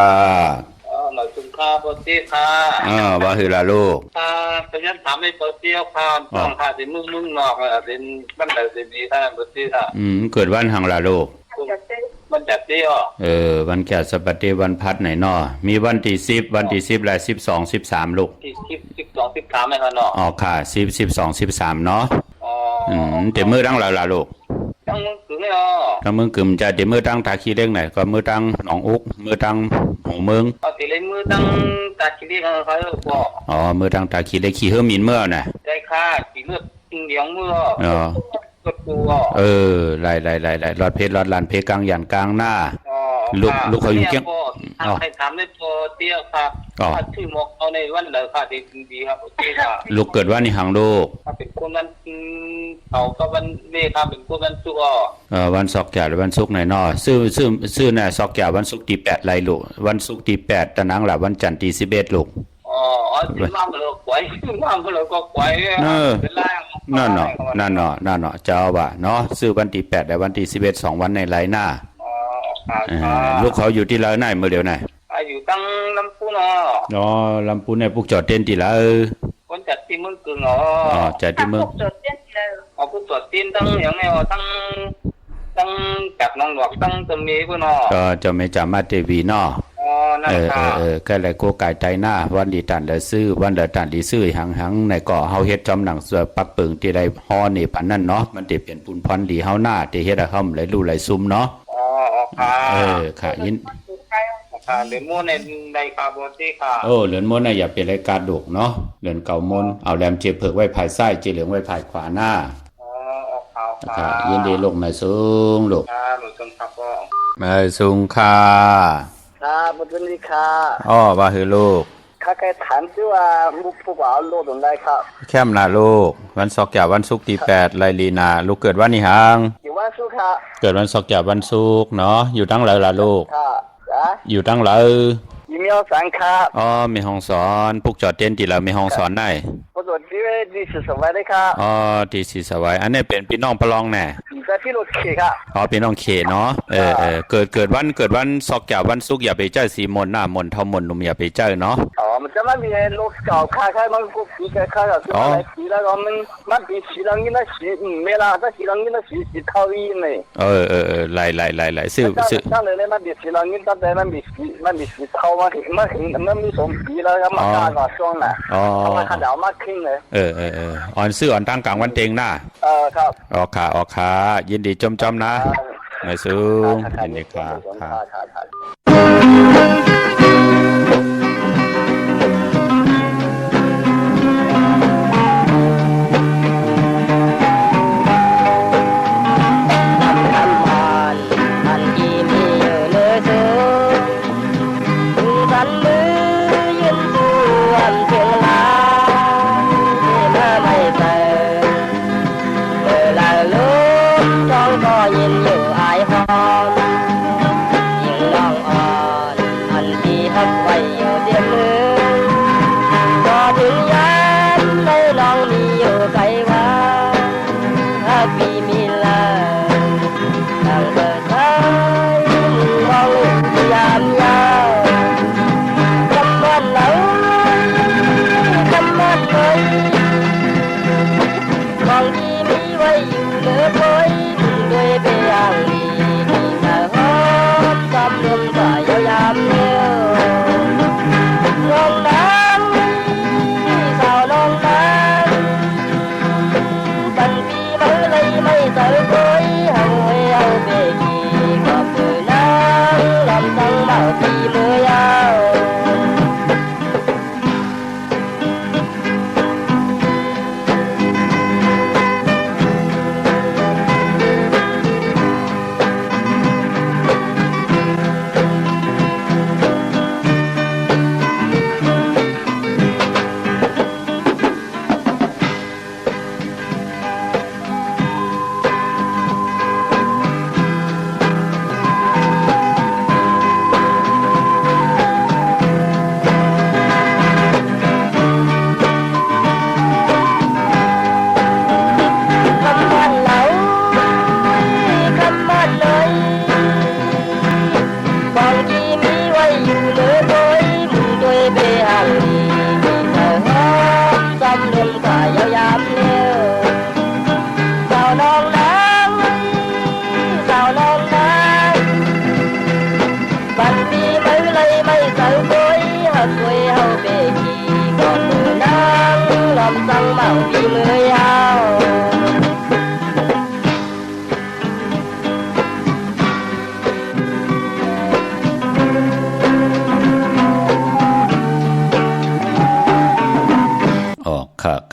มาสูงค่ะปกติค่ะว่าคือละลูกเป็นยันถามให้ปกติค่ะต้องค่ะที่มึงนอกเป็นบ้านไหนเป็นดีท่านปกติค่ะเกิดวันหังละลูกวันจัดที่วันแก่สปัตติวันพัดไหนนอมีวันที่10วันที่10และ12 13ลูกที่12 13ไหมคะเนาะค่ะ10 12 13เนาะแต่มื้อตั้งละลูกตั้งมือถึงเลยตั้งมือกึ่มจะแต่มื้อตั้งตาขี้เล็กไหนก็มื้อตั้งหนองอุกมื้อตั้งหงเมืองตีเล็กมื้อตั้งตาขี้เล็กเขาบ่มื้อตั้งตาขี้เล็กขี้เฮือมินเมื่อน่ะได้ค่ะขี้เลือดเหลียงมื้อก็ปูไล่รอดเพชรรอดลานเพกลางยันกลางหน้าลูกเขาอยู่เกี้ยงให้ถามได้พอเตี้ยครับชื่อหมกเอาในวันเลยค่ะดีครับโอเคค่ะลูกเกิดวันนี้หังลูกเป็นคนวันเขาก็วันเมฆครับเป็นคนวันศุกร์วันศุกร์แก่วันศุกร์ไหนนอซื้อน่ะศุกร์แก่วันศุกร์ที่8ไรลูกวันศุกร์ที่8ตะนังหลับวันจันทร์ที่11ลูกถึงว่างก็เลยกวยถึงว่างก็เลยก็กวยเป็นล่างนั่นเนาะเจ้าว่าเนาะซื้อวันที่8และวันที่11 2วันในไรหน้าลูกเขาอยู่ที่ไรไหนเมื่อเดี๋ยวไหนอยู่ตั้งลำพูนลำพูนในปุกจอดเต้นที่ละคนจัดที่เมืองกึ่งจัดที่เมืองจอดเต้นที่ละปุกจอดเต้นตั้งอย่างไงตั้งจับน้องหลอกตั้งจะมีพุ่นก็จะไม่จำมาเทวีเนาะก็เลยโกไก่ใจหน้าวันดีตันเลยซื้อวันเดตันดีซื้อหังในก่อเฮาเฮ็ดจอมหนังเสือปักปึงที่ใดฮอนี่ปานนั่นเนาะมันจะเปลี่ยนปุนพรดีเฮาหน้าที่เฮ็ดเฮาไหลรูไหลซุ่มเนาะค่ะยินเหรียญม้วนในคาร์บอนที่ค่ะเหรียญม้วนน่ะอย่าเป็นรายการดุกเนาะเหรียญเก่ามนเอาแหลมเจ็บเผือกไว้ภายซ้ายเจเหลืองไว้ภายขวาหน้าค่ะยินดีลูกแม่สูงลูกหนูจนครับ มาสูงค่ะครับสวัสดีค่ะอ้อว่าคือลูกข้าแค่ถามที่ว่ามุกพวกเราโลดลงได้ครับแค่มนาลูกวันศุกร์วันศุกร์ที่8ไลลีนาลูกเกิดวันนี้หังอยู่วันศุกร์ครับเกิดวันศุกร์วันศุกร์เนาะอยู่ตั้งไหนล่ะลูกอยู่ตั้งไหนอยู่มีห้องสอนครับอ๋อมีห้องสอนพวกจอดเต้นที่เรามีห้องสอนได้พวกจอดที่สีสวัยได้ครับอ๋อที่สีสวัยอันนี้เป็นพี่น้องพลองแน่พี่ลูกเขครับอ๋อพี่น้องเขเนาะเกิดวันศุกร์วันศุกร์อย่าไปเจ้าสีมนต์หน้ามนต์ทอมนต์หนุ่มอย่าไปเจ้าเนาะอ๋อมันจะไม่มีลูกเก่าค่ามันก็ปีค่าก็คืออะไรปีแล้วก็มันปีสีลังนี่นะสีไม่ละแต่สีลังนี่นะสีเท่าอีนี่ไล่ซื้อตั้งเลยมันปีสีลังนี่ตั้งแต่มันปีสีเท่ามันมีสมปีแล้วก็มาการก่อช่วงน่ะมาขนาดมาขึ้นเลยอ่อนซื้ออ่อนตั้งกลางวันเต็งน่ะครับออกขายินดีจมนะมาสูงยินดีค่ะ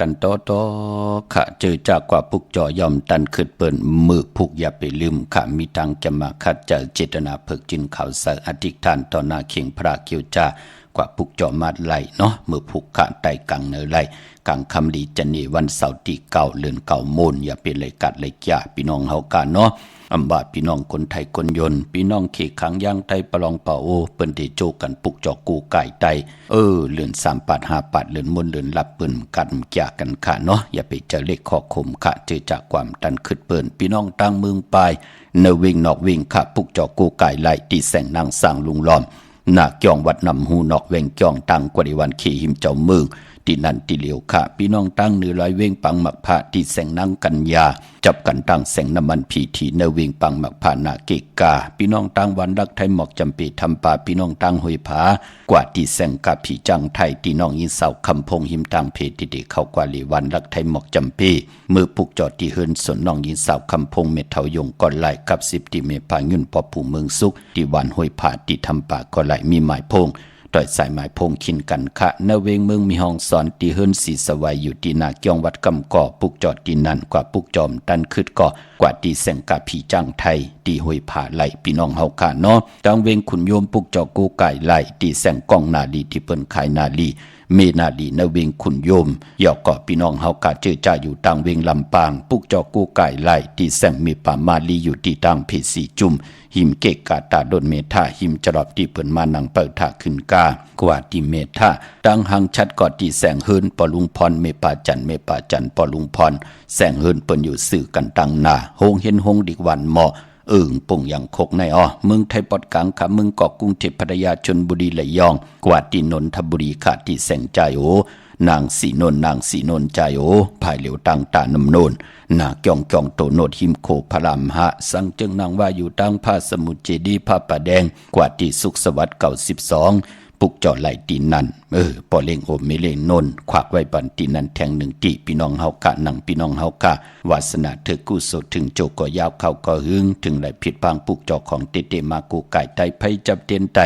กันโตขะเจอจากกว่าปุกจ่อยอมตันขึ้นเปิ้นมือพุกอย่าไปลืมขะมีตังจะมาคัดจะเจตนาเพิกจินข่าวใส่อธิษฐานต่อหน้าเข่งพระเกียวจากว่าปุกจ่อมาดไหลเนาะมือพุกขะไต่กังเนอไหลกังคำดีจันนี่วันเสาร์ที่9เดือน9โมนอย่าเป็นเลยกัดเลยจ้าพี่น้องเฮากันเนาะอำบาพี่น้องคนไทยคนยนต์พี่น้องเขขังย่างไทยประลองเป่าโอเปิ้นได้โจกันปุกจอกูไก่ไตเลื่อน3 ปาด5 ปาดเลื่อนมนเลื่อนลับเปิ้นกันจ้ากันค่ะเนาะอย่าไปเจอเลขข้อคมค่ะเจอจากความตันขึ้นเปิ้นพี่น้องตั้งเมืองปลายเนวิ่งนอกวิ่งค่ะปุกจอกูไก่ไหลที่แสงนางสร้างลุงล้อมหน้าเกี่ยงวัดนำหูนอกเวงเกี่ยงตั้งกว่าในวันขี่หิมเจ้าเมืองที่นั่นที่เหลียวค่ะพี่น้องตั้งเนื้อลอยเวงปังหมักผ้าที่แสงนั่งกันยาจับกันตั้งแสงน้ำมันผีทีเนเวงปังหมักผ้านาเกกาพี่น้องตั้งวันรักไทยหมอกจำปีทำป่าพี่น้องตั้งหอยผากว่าที่แสงกาผีจังไทยที่น้องยินเสาคำพงหิมตังเพที่เด็กเข้ากว่าลีวันรักไทยหมอกจำปีมือปุกจอดที่เฮินสนน้องยินเสาคำพงเม็ดเทายงก่อนไหลกับ10ที่เมพายุ่นพอผู้เมืองสุขที่วันหอยผาที่ทำป่าก่อนไหลมีหมายพง ต่อยสายหมายพงขินกันคะณเวงเมืองมีห้องสอนตีเฮิรนสีสวัยอยู่ที่นาเกียงวัดกำก่อปุกจอดตีนั่นกว่าปุกจอมตันคืดก่อกว่าตีแสงกาผีจ้างไทยตีห้วยผาไหลพี่น้องเฮาค่ะเนาะตังเวงขุนโยมปุกจอกูไก่ไหลตีแสงกองนาลีที่เปิ้นขายนาลีเมนาลีณเวงขุนโยมยอกเกาะพี่น้องเฮากะเจอจ่าอยู่ตังเวงลำปางปุกจอกูไก่ไหลตีแสงมีป่ามาลีอยู่ที่ตังเพสีจุ่มหิมเกกกาตาดนเมธาหิมจรอบที่เปิ้นมานังเปิดท่าขึ้นกากว่าที่เมธาตังหังชัดกอดที่แสงเฮิรนปอลุงพรเมปาจันปอลุงพรแสงเฮิรนเปิ้นอยู่สื่อกันตังนาโฮงเห็นโฮงดิกวันหมอปุ่งอย่างคกในเมืองไทยปอดกลางค่ะเมืองเกาะกรุงเทพพัทยาชลบุรีระยองกว่าที่นนทบุรีค่ะที่แสงใจนางสีนนใจภายเหลียวตังตานำโนนนาเกียงโตโนดหิมโคพระรามหะสังจึงนางว่าอยู่ตั้งผ้าสมุทรเจดีผ้าป่าแดงกว่าที่สุขสวัสดิ์เก่า12ปุกจอดไหลตีนั่นปอเล่งโอมเมเลงนนควักไว้บันตีนั่นแทงหนึ่งตีพี่น้องเฮากะนังพี่น้องเฮากะวาสนาเธอกู้สดถึงโจก็ยาวเข้าก็หึงถึงไหลผิดบางปุกจอของเตมากูไก่ไตไผจับเตียนไต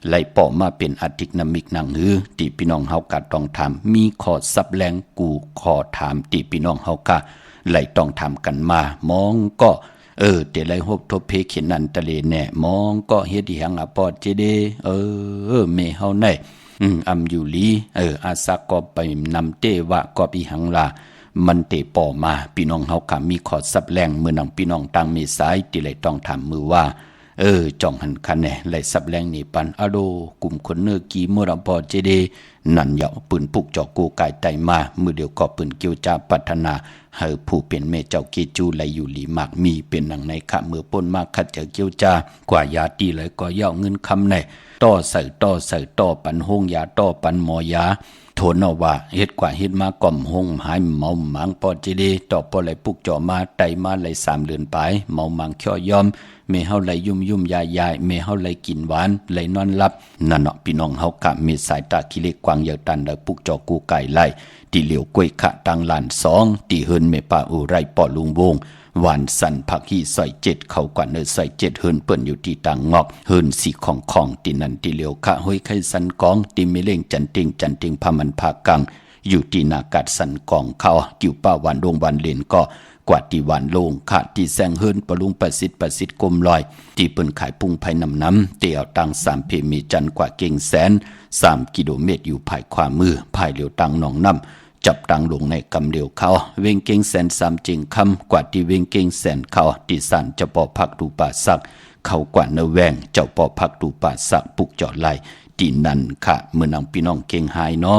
ไหลป่อมาเป็นอติกนามิกนังหือตีพี่น้องเฮากะต้องถามมีขอซับแรงกูขอถามตีพี่น้องเฮากะไหลต้องถามกันมามองก็เตไหลฮบทบเพเขียนนันตะเลแน่มองก็เฮ็ดอีหังอปอดเจเดเมเฮาไหนอำอยู่ลีอาสาก็ไปนำเตวะก็อีหังลามันเตป่อมาพี่น้องเฮากะมีขอซับแรงมือนังพี่น้องตังเมสายติไหลต้องถามมือว่าจ่องหันคันแน่ไหลซับแรงนี่ปันอโดกลุ่มคนเนอกีมรปอเจเดนั่นเหยาปืนปุกจอกกูกายไตมามือเดียวก็ปืนเกียวจาพัฒนาเฮอผู้เป็นแม่เจ้าเกจูไหลอยู่หลีมากมีเป็นหนังในขะมือป่นมากขัดเจอเกียวจากว่ายาตีเลยก็ย่อเงินคำแน่ต่อใส่ปันห้องยาต่อปันหมอยาโทนเอาว่าเฮ็ดกว่าเฮ็ดมาก่อมหงหายเมาหมางปอจีดีต่อปอไหลปุกจ่อมาไตมาไหล3เดือนไปเมาหมางเขี้ยอมเมเฮาไหลยุ่มยายเมเฮาไหลกินหวานไหลนอนหลับนั่นเนาะพี่น้องเฮากะมีสายตาขี้เล็กกวางยาวตันได้ปุกจ่อกูไก่ไหลที่เหลียวกล้วยขะตังลาน2ที่เฮิรนเมปาอุไรปอลุงวงหวานสันผักฮีซอย7เข้ากว่าเนื้อซอย7เฮิรนเปิ้นอยู่ที่ต่างงอกเฮิรนสีของที่นั่นที่เหลียวขะห้อยไข่สันกองที่มีเล่งจันติงพามันภากังอยู่ที่นากาดสันกองเขากิ่วป้าวันดวงวันเลนก็กว่าที่วันโลงขาดที่แสงเฮิรนปลุงประสิทธิ์กลมลอยที่เปิ้นขายปุ้งไผ่น้ำเตียวตัง3เพมีจันกว่าเก่งแสน3กิโลเมตรอยู่ภายขวามือภายเหลียวตังหนองน้ำจับตังลงในกำเดียวเขาเวงเก่งแสน3จริงคำกว่าที่เวงเก่งแสนเขาที่สันจะปอพักดูป่าสักเขากว่าเนแวงเจ้าปอพักดูป่าสักปุกจอดไหลที่นั่นค่ะเมื่อนางพี่น้องเก่งหายเนาะ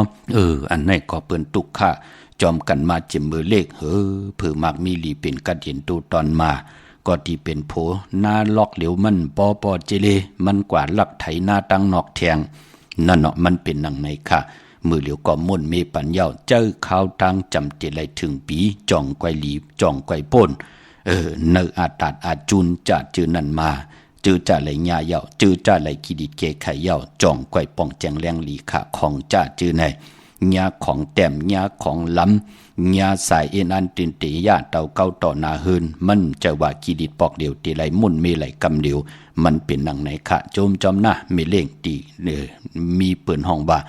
อันไหนก็เปิ้นตุกค่ะจอมกันมาเจ็มมือเลขเผื่อมากมีหลีเป็นกัดเห็นตูตอนมาก็ที่เป็นโผหน้าลอกเหลียวมันปอเจเลมันกว่าลักไถหน้าตั้งนอกแทงนั่นเนาะมันเป็นหนังไหนค่ะมือเหลียวก็ม่นเมปัญญาเจ้าข้าวทางจำเจไรถึงปีจ่องไกวหลีจ่องไกวป่นเนออาตาดอาจุนจะเจอนั่นมาเจอจ่าไหลญาเย่าเจอจ่าไหลกิดิเกไข่เย่าจ่องไกวป่องแจงแรงหลีค่ะของจ่าเจอในญาของแต้มญาของล้ำญาสายเอ็นอันตินติญาเต่าเก้าต่อนาเฮินมันจะว่ากิดิปอกเดียวตีไหลมุ่นเมไหลกำเดียวมันเป็นหนังไหนค่ะโจมจอมหน้าเมเล่งตีมีเปิ่นห้องว่า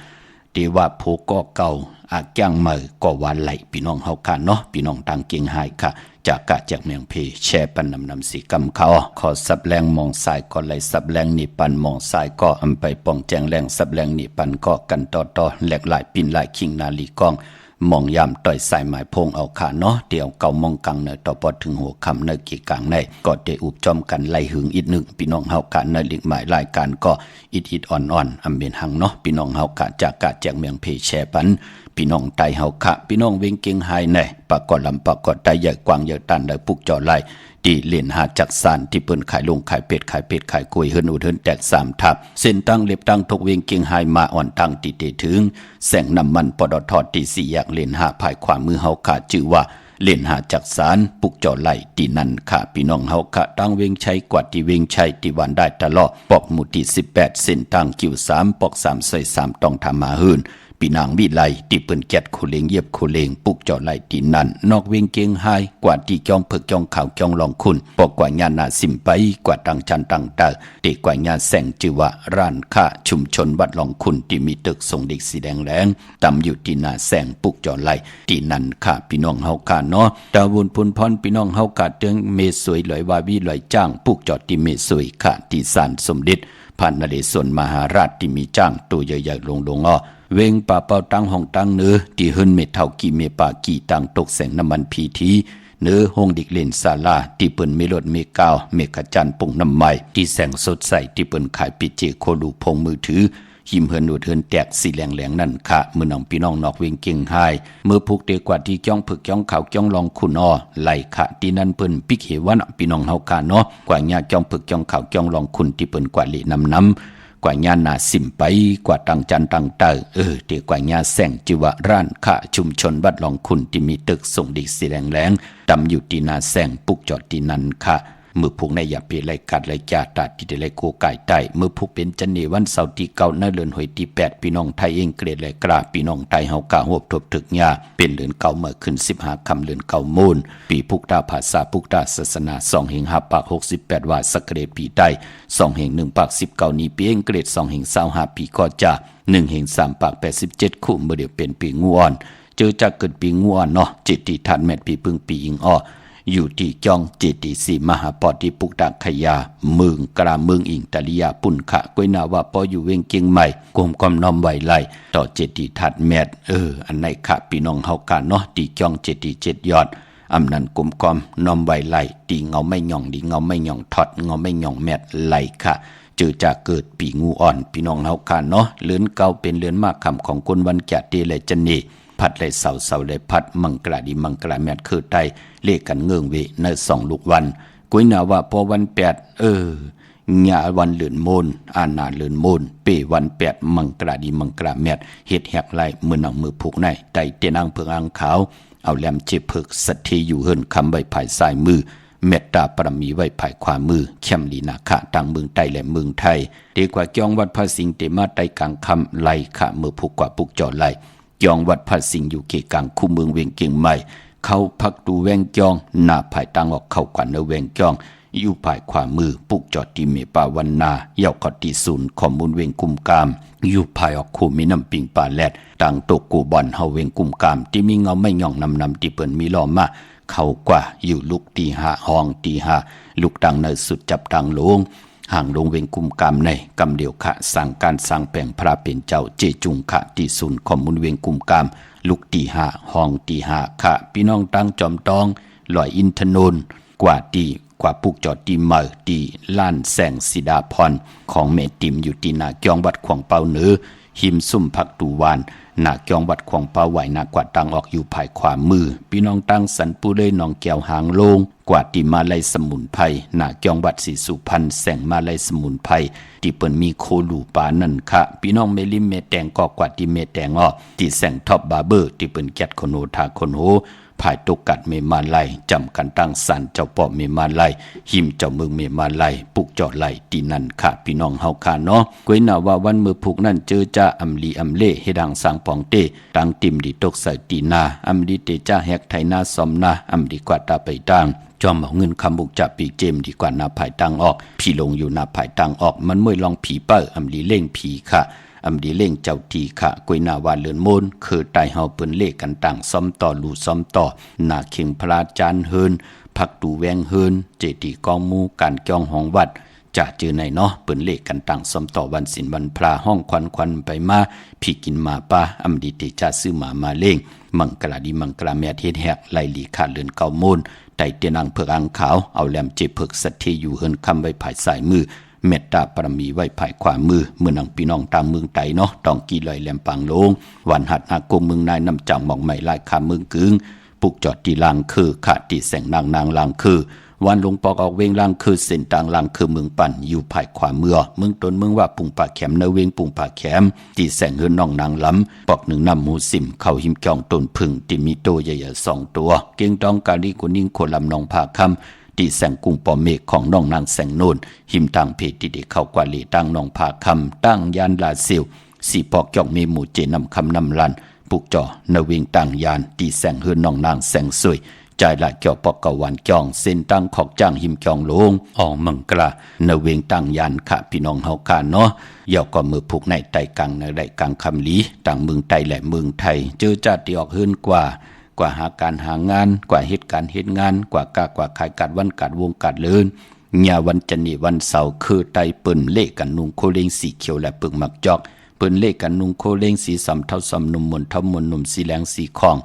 ตีว่าโผก็เก่าอาแก้งเมื่อก็วานไหลพี่น้องเฮาค่ะเนาะพี่น้องต่างเก่งหายค่ะจากกะจากเมืองเพแช่ปันนำสีกำเขาขอสับแรงมองสายก็ไหลสับแรงนี่ปันมองสายก็อำไปป้องแจงแรงสับแรงนี่ปันก็กันต่อแหลกหลายปินหลายคิงนาลีกองมองยามต่อยสายหมายพงเอาขาเนาะเดี๋ยวเก่ามองกังเนต่อปอถึงหัวคำเนกีกลางในก็ได้อุบจอมกันไล่หึงอีกหนึ่งพี่น้องเฮากะในลิกหมายรายการก็อิดอ่อนอำเป็นหังเนาะพี่น้องเฮากะจากกะจากเมืองเพแช่ปันพี่น้องไตเฮาคะพี่น้องเวงเก่งหายแน่ปากกอลำปากกอไตใหญ่กว้างใหญ่ตันได้ปุกจอไหลที่เล่นหาจักสานที่เปิ้นขายลงขายเป็ดขายกล้วยเฮิรนอุดเฮิรนแตก3ทับเส้นตั้งเล็บตั้งทุกเวงเก่งหายมาอ่อนตั้งติเตถึงแสงน้ำมันปตทที่4แยกเล่นหาภายขวามือเฮาคะชื่อว่าเล่นหาจักสานปุกจอไหลที่นั่นค่ะพี่น้องเฮาคะตั้งเวงชัยกว่าที่เวงชัยที่วันได้ตลอดปอกหมู่ที่18เส้นตั้งกิ่ว3ปอก3ซอย3ต้องทำมาหืน ปีนางวิไลที่เปิ้นแกดโคเลงเยียบโคเลงปุกเจาะไหลตีนั่นนอกเวงเกียงไฮกว่าที่จองเพิกจองข่าวจองลองคุณปอกกว่าญาณาสิมไปกว่าตังจันตังตาเตกว่าญาแสงจือว่าร้านค้าชุมชนวัดลองคุณที่มีตึกทรงเด็กสีแดงแรงตำอยู่ที่หน้าแสงปุกเจาะไหลตีนั่นค่ะพี่น้องเฮากาเนาะดาวุนพุนพรพี่น้องเฮากาเตืองเมสวยลอยวาวีลอยจ้างปุกเจาะที่เมสวยค่ะที่ศาลสมเด็จพระนเรศวรมหาราชที่มีจ้างตัวใหญ่ๆลงเวงป่าเป่าตั้งห้องตั้งเนื้อที่หึนเมเท่ากี่เมป่ากี่ตังตกแสงน้ำมันพีทีเนื้อห้องดิกเล่นศาลาที่เปิ้นเมรถเมกาวเมขจันปุ่งน้ำใหม่ที่แสงสดใสที่เปิ้นขายปิเจโคลูพงมือถือหิมเฮินหนวดเฮินแตกสีแหลงนั่นค่ะมือน้องพี่น้องนอกเวงเก่งไฮมือผูกเตกว่าที่จ้องผึกจ้องข่าวจ้องลองคุณอ้อไหลค่ะที่นั่นเปิ้นปิกเหวันพี่น้องเฮากาเนาะกว่าญาจ้องผึกจ้องข่าวจ้องลองคุณที่เปิ้นกว่าเละน้ำกว่าญาณาสิมไปกว่าตังจันตังเตอเตกว่าญาแสงจิวะร้านค้าชุมชนวัดลองคุณที่มีตึกส่งดิสีแหลงตำอยู่ที่นาแสงปุกจอดที่นั่นค่ะมือผูกในอย่าเปไรกัดไรจาตาที่ได้ไรโกไก่ใต้มือผูกเป็นจันเนวันเสาร์ที่เก้าเดือนหวยที่8พี่น้องไทยเองเกรดและกราพี่น้องไทยเฮากาหวบทบถึกญาเป็นเดือนเก่าเมื่อขึ้น15ค่ำเดือนเก่ามูลปีพุกตาภาษาพุกตาศาสนา2แห่ง5ปาก68ว่าสกเกรดปีใต้2แห่ง1ปาก19นี้ปีเองเกรด2แห่ง25ปีก็จะ1แห่ง3ปาก87คู่เมื่อเดียวเป็นปีงูอ่อนเจอจากเกิดปีงูอ่อนเนาะจิตติทันแมทปีพึ่งปีอิงอ้ออยู่ที่จองเจดีสีมหาปอดีปุกตาขยาเมืองกราเมืองอิงตาลิยาปุ่นขะกวยนาว่าปออยู่เวงเกียงใหม่กรมกำน้อมไหวไหลต่อเจดีทัดแมทอันไหนขะพี่น้องเฮากาเนาะที่จองเจดี7ยอดอำนันกรมกำน้อมไหวไหลตีเงาไม่หย่องดีเงาไม่หย่องทอดเงาไม่หย่องแมทไหลค่ะเจอจากเกิดปีงูอ่อนพี่น้องเฮากาเนาะเลือนเก่าเป็นเลือนมากคำของคนวันแก่เตเลจันนีพัดเลยเสาเลยพัดมังกราดีมังกราแมทคือไตเลขกันเงื่องเวใน2ลูกวันกุยนาว่าพอวัน8ญาวันเลือนโมนอาณาเลือนโมนเปวัน8มังกราดีมังกราแมทเฮ็ดแหกไหลมือหนังมือผูกในไตเตนางเพิงอังขาวเอาแหลมเจ็บเพิกสัตทีอยู่เฮินคำใบภายซ้ายมือเมตตาปรมีไว้ภายขวามือเข้มลีนาคะทางเมืองไต้และเมืองไทยดีกว่าจองวัดพระสิงห์เตมาไตกลางคำไหลขะมือผูกกว่าปุกจอไหลจองวัดพระสิงห์อยู่เกกลางคู่เมืองเวียงเกียงใหม่เขาพักดูแวงจองหน้าภายตั้งออกเข้ากว่าเนแวงจองอยู่ภายขวามือปุกจอดที่เมปาวันนาเยาขอที่ศูนย์ข้อมูลเวียงกุมกามอยู่ภายออกคู่มีน้ำปิงปลาแลดต่างตกกูบอนเฮาเวียงกุมกามที่มีเงาไม่หย่องนำที่เปิ้นมีล้อมาเข้ากว่าอยู่ลุกตีหาห้องตีหาลุกดังในสุดจับดังลงห่างลงเวงกุมกามในกำเดียวขะสั่งการสั่งแปลงพระเป็นเจ้าเจจุงขะที่ศูนย์ข้อมูลเวงกุมกามลุกตีหาห้องตีหาขะพี่น้องตั้งจอมตองลอยอินทนนท์กว่าปุกจอดตีเมอตีล้านแสงสิดาพรของเมติมอยู่ที่นาเกียงวัดขวางเปาเหนือหิมซุ่มพักตูวานนาเกียงวัดขวางเปาไหวนากว่าตังออกอยู่ภายขวามือพี่น้องตั้งสันปูเลยน้องแก้วหางโลงกว่าตีมาลัยสมุนไพรนาเกียงวัดศรีสุพรรณแสงมาลัยสมุนไพรที่เปิ้นมีโคลูปานั่นค่ะพี่น้องเมลิมเมแตงก็กว่าที่เมแตงอ้อที่แสงท็อปบาร์เบอร์ที่เปิ้นแกดคนโหทาคนโหภายตกกัดเมมาไลจำกันตั้งสันเจ้าปอเมมาไลหิมเจ้าเมืองเมมาไลปุกจอดไลตีนันค่ะพี่น้องเฮาค่ะเนาะกวยนาว่าวันมือผูกนั่นเจอจ้าอำลีอำเล่เฮดังสังปองเตตังติมดีตกใส่ตีนาอำลีเตจ้าแฮกไทนาซอมนาอำดีกว่าตาไปตังจอมเอาเงินคำบุกจับปีเจมดีกว่านาภายตังออกพี่ลงอยู่นาภายตังออกมันมวยลองผีเป้ออำลีเล่งผีค่ะอำดีเล่งเจ้าทีขะกวยนาวาเลือนโมนคือไตเฮาเปิ้นเลขกันต่างซ้อมต่อลู่ซ้อมต่อนาเข่งพระจานเฮินพักดูแวงเฮินเจดีกองมูการจ้องห้องวัดจะเจอในเนาะเปิ้นเลขกันต่างซ้อมต่อวันศีลวันพระห้องควันไปมาพี่กินมาป้าอำดีเตจ้าซื้อหมาเล่งมังกลาดีมังกลาแม่เฮ็ดแฮกไล่ลีขาดเลือนเก่าโมนไตเตนังเพิกอังขาวเอาแหลมเจเพิกสัตทีอยู่เฮินคำไว้ภายสายมือเมตตาปรมีไว้ภายขวามือเมื่อนังพี่น้องตามเมืองไตเนาะต้องกีลอยแหลมปังลงวันหัดอากงเมืองนายน้ำจังหมองใหม่ลายคาเมืองกึงปุกจอดที่ลางคือขาดที่แสงนางลางคือวันลงปอกออกเวงลางคือเส้นต่างลางคือเมืองปั่นอยู่ภายขวาเมืองตนเมืองว่าปุงป่าแขมเนเวงปุงป่าแขมที่แสงเฮือนน้องนางล้ำปอกหนึ่งน้ำหมูสิมเข้าหิมจองต้นพึ่งที่มีโตใหญ่ๆ2ตัวเก่งต้องกาลีกุนิ่งโคลำนองผาคำที่แสงกุ้งปอเมฆของน้องนางแสงโนนหิมทางเพจที่ได้เข้ากว่าลีตั้งน้องผาคำตั้งยานลาซิว สีปอกจอกมีหมู่เจนำคำนำลันปุกจ่อนวิงต่างยานตีแสงเฮือนน้องนางแสงสวยใจละเกี่ยวปอกกะวันจองเส้นตั้งขอกจ้างหิมจองลงอองมังกลานเวงต่างยานค่ะพี่น้องเฮากันเนาะเย่าก็มือผูกในไตกลางในไตกลางคำลีต่างเมืองไทยและเมืองไทยเจอจัดที่ออกเฮือนกว่าหาการหางานกว่าเหตุการณ์เหตุงานกว่าขายการวันการวงการเลินญาวันจันนีวันเสาร์คือไตเปิ้นเลกันนุงโคเลงสีเขียวและปึกหมักจอกเปิ้นเลกันนุงโคเลงสีสำเท่าสำนุ่มมนเท่ามนนุ่มสีแหลงสีคอง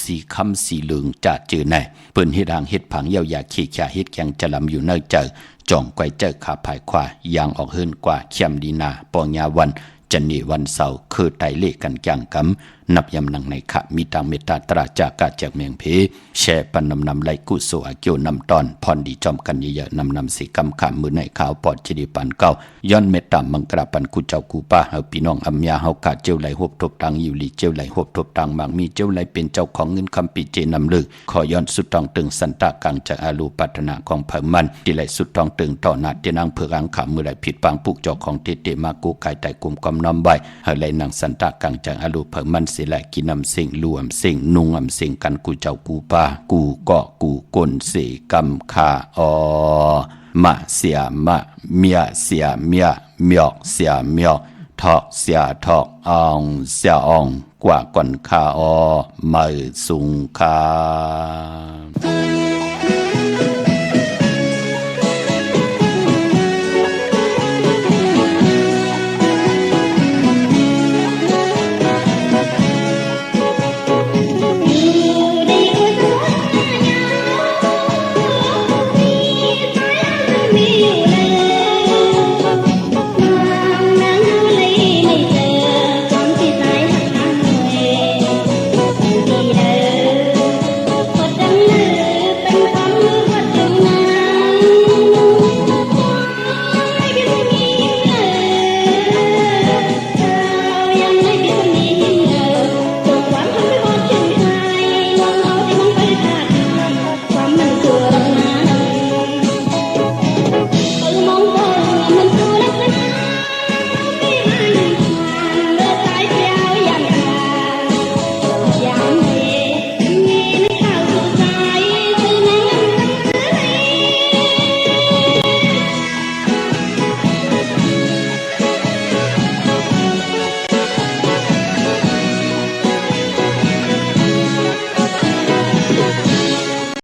สีคำสีเหลืองจัดจือไหนเปิ้นเฮ็ดหางเฮ็ดผังเย้ายาขี้ขาเฮ็ดแกงจะลำอยู่เนยเจอจ่องไกวเจอขาภายขวายางออกเฮินกว่าเขียมดีนาปองยาวันจันนีวันเสาร์คือไตเลกันจังกำนับยำนังในขะมีตังเมตตาตราจากกาจากเมียงเพแช่ปันนำไหลกุโสอาเกียวนำตอนพรดีจอมกันเยอะๆนำสีกำขามมือในขาวปอดจิริปันเก้าย้อนเมตตามังกราปันกุเจ้ากูป้าเฮาพี่น้องอัมยาเฮากาเจ้าไหลหบทบตังอยู่ลีเจ้าไหลหบทบตังบางมีเจ้าไหลเป็นเจ้าของเงินคำปีเจนำลึกขอย้อนสุดตองตึงสันตากลางจากอาลูปัตนาของเผ่ามันที่ไหลสุดตองตึงต่อนาเจนางเผือกอังขามือไหลผิดปังปุกเจ้าของเตมากูกายไตกลุ่มกำนำใบเฮาไหลนางสันตากลางจากอาลูเผ่ามันสิไหลกินนำสิ่งรวมสิ่งนุ่งอำสิ่งกันกูเจ้ากูป้ากูเกาะกูกลเสกำคาอมะเสียมะเมียเสียเมียเมียกเสียเมียกทอกเสียทอกอองเสียอองกว่าก่อนคาอมือสุงคา